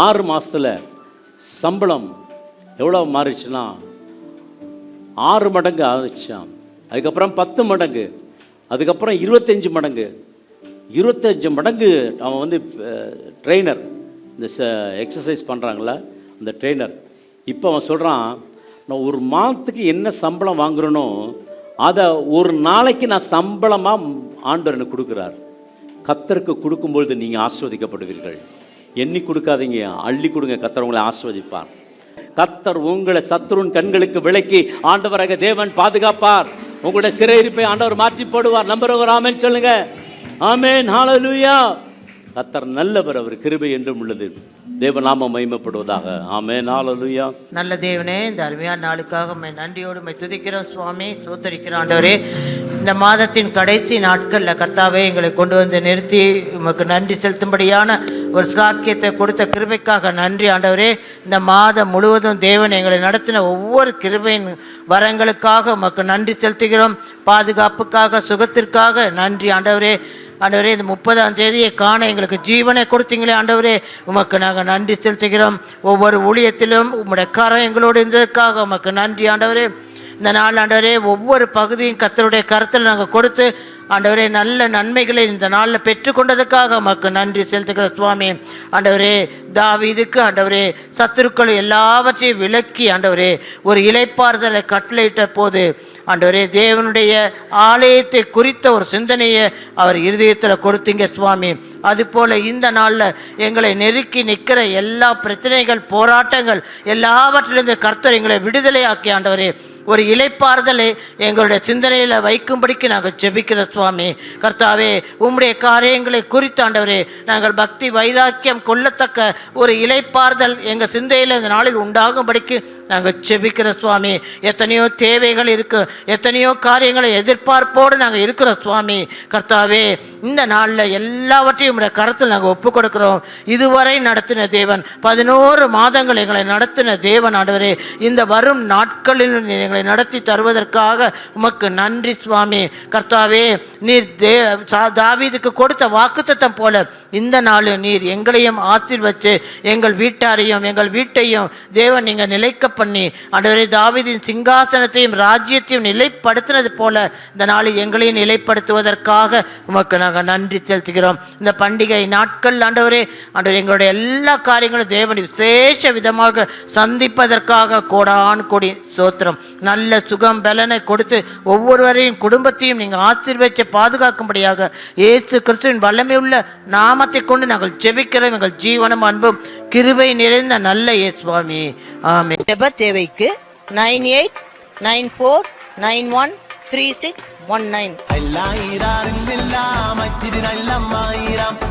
S1: 6 மாதத்தில் சம்பளம் எவ்வளோ மாறிச்சுன்னா 6 மடங்கு ஆகிச்சான். அதுக்கப்புறம் 10 மடங்கு, அதுக்கப்புறம் 25 மடங்கு. 25 மடங்கு அவன் வந்து ட்ரெயினர், இந்த எக்ஸசைஸ் பண்ணுறாங்கள அந்த ட்ரெயினர். இப்போ அவன் சொல்கிறான், நான் ஒரு மாதத்துக்கு என்ன சம்பளம் வாங்குறேனோ அதை ஒரு நாளைக்கு நான் சம்பளமாக ஆண்டவர் எனக்கு கொடுக்குறார். கர்த்தருக்கு கொடுக்கும்பொழுது நீங்கள் ஆஸ்வதிக்கப்படுவீர்கள். எண்ணி கொடுக்காதீங்க, அள்ளி கொடுங்க, கர்த்தர் உங்களை ஆஸ்வதிப்பார். கர்த்தர் உங்களை சத்துருவின் கண்களுக்கு விலக்கி ஆண்டவராக தேவன் பாதுகாப்பார். உங்களுடைய சிறையிருப்பை ஆண்டவர் மாற்றி போடுவார். நம்புறவர் ஆமென் சொல்லுங்க. ஆமென், ஹல்லேலூயா. கர்த்தர் நல்லவர், அவர் கிருபை என்றும் உள்ளது. தேவநாமம் மகிமைப்படுவதாக. ஆமென், ஹல்லேலூயா.
S3: நல்ல தேவனே, இந்த அருமையான நாளுக்காக நன்றியோடு துதிக்கிறோம் சுவாமி, சோத்தரிக்கிறோம் ஆண்டவரே. இந்த மாதத்தின் கடைசி நாட்களில் கர்த்தாவே எங்களை கொண்டு வந்து நிறுத்தி உமக்கு நன்றி செலுத்தும்படியான ஒரு சாக்கியத்தை கொடுத்த கிருபைக்காக நன்றி ஆண்டவரே. இந்த மாதம் முழுவதும் தேவன் எங்களை நடத்தின ஒவ்வொரு கிருபையின் வரங்களுக்காக உமக்கு நன்றி செலுத்துகிறோம். பாதுகாப்புக்காக, சுகத்திற்காக நன்றி ஆண்டவரே. ஆண்டவரே, இந்த 30ஆம் தேதியை காண எங்களுக்கு ஜீவனை கொடுத்தீங்களே ஆண்டவரே, உமக்கு நாங்கள் நன்றி செலுத்துகிறோம். ஒவ்வொரு ஊழியத்திலும் உம்முடைய கரம் எங்களோடு இருந்ததுக்காக உமக்கு நன்றி ஆண்டவரே. இந்த நாள் ஆண்டவரே ஒவ்வொரு பகுதியும் கர்த்தருடைய கருத்தில் நாங்கள் கொடுத்து ஆண்டவரே நல்ல நன்மைகளை இந்த நாளில் பெற்றுக்கொண்டதுக்காக உமக்கு நன்றி செலுத்துகிற சுவாமி. ஆண்டவரே தாவீதுக்கு ஆண்டவரே சத்துருக்கள் எல்லாவற்றையும் விலக்கி ஆண்டவரே ஒரு இளைப்பாறுதலை கட்டளையிட்ட போது ஆண்டவரே தேவனுடைய ஆலயத்தை குறித்த ஒரு சிந்தனையை அவர் இருதயத்தில் கொடுத்தீங்க சுவாமி. அதுபோல் இந்த நாளில் எங்களை நெருக்கி நிற்கிற எல்லா பிரச்சனைகள் போராட்டங்கள் எல்லாவற்றிலிருந்து கர்த்தர் எங்களை விடுதலையாக்கி ஆண்டவரே ஒரு இளைப்பாறுதலை எங்களுடைய சிந்தனையில் வைக்கும்படிக்கு நாங்கள் ஜெபிக்கிற சுவாமி. கர்த்தாவே உம்முடைய காரியங்களை குறித்து ஆண்டவரே நாங்கள் பக்தி வைராக்கியம் கொள்ளத்தக்க ஒரு இளைப்பாறுதல் எங்கள் சிந்தையில் இந்த நாளில் உண்டாகும்படிக்கு நாங்கள் ஜெபிக்கிற சுவாமி. எத்தனையோ தேவைகள் இருக்கு, எத்தனையோ காரியங்களை எதிர்பார்ப்போடு நாங்கள் இருக்கிற சுவாமி. கர்த்தாவே இந்த நாளில் எல்லாவற்றையும் உடைய கருத்தில் நாங்கள் ஒப்பு கொடுக்கிறோம். இதுவரை நடத்தின தேவன் 11 மாதங்கள் எங்களை நடத்தின தேவன் ஆண்டவரே இந்த வரும் நாட்களில் எங்களை நடத்தி தருவதற்காக உமக்கு நன்றி சுவாமி. கர்த்தாவே நீர் தாவீதுக்கு கொடுத்த வாக்குத்தத்தம் போல இந்த நாள் நீர் எங்களையும் ஆசீர்வச்சு எங்கள் வீட்டாரையும் எங்கள் வீட்டையும் தேவன் நீங்கள் நிலைக்க பண்ணி ஆண்டவரே தாவீதின் சிங்காசனத்தையும் ராஜ்யத்தையும் நிலைப்படுத்தினது போல இந்த நாளில் எங்களையும் நிலைப்படுத்துவதற்காக உமக்கு நாங்கள் நன்றி செலுத்துகிறோம். இந்த பண்டிகை நாட்கள் ஆண்டவரே எங்களுடைய எல்லா காரியங்களும் தேவன் விசேஷ விதமாக சந்திப்பதற்காக கோடான் கோடி சோத்திரம். நல்ல சுகம் பலனை கொடுத்து ஒவ்வொருவரையும் குடும்பத்தையும் நீங்கள் ஆசீர்வதித்து பாதுகாக்கும்படியாக இயேசு கிறிஸ்துவின் வல்லமையுள்ள நாமத்தை கொண்டு நாங்கள் ஜெபிக்கிறோம். எங்கள் ஜீவனும் அன்பும் கிருபை நிறைந்த நல்ல இயேசுவாமி ஆமென்.
S4: ஜெப தேவைக்கு 9894913619.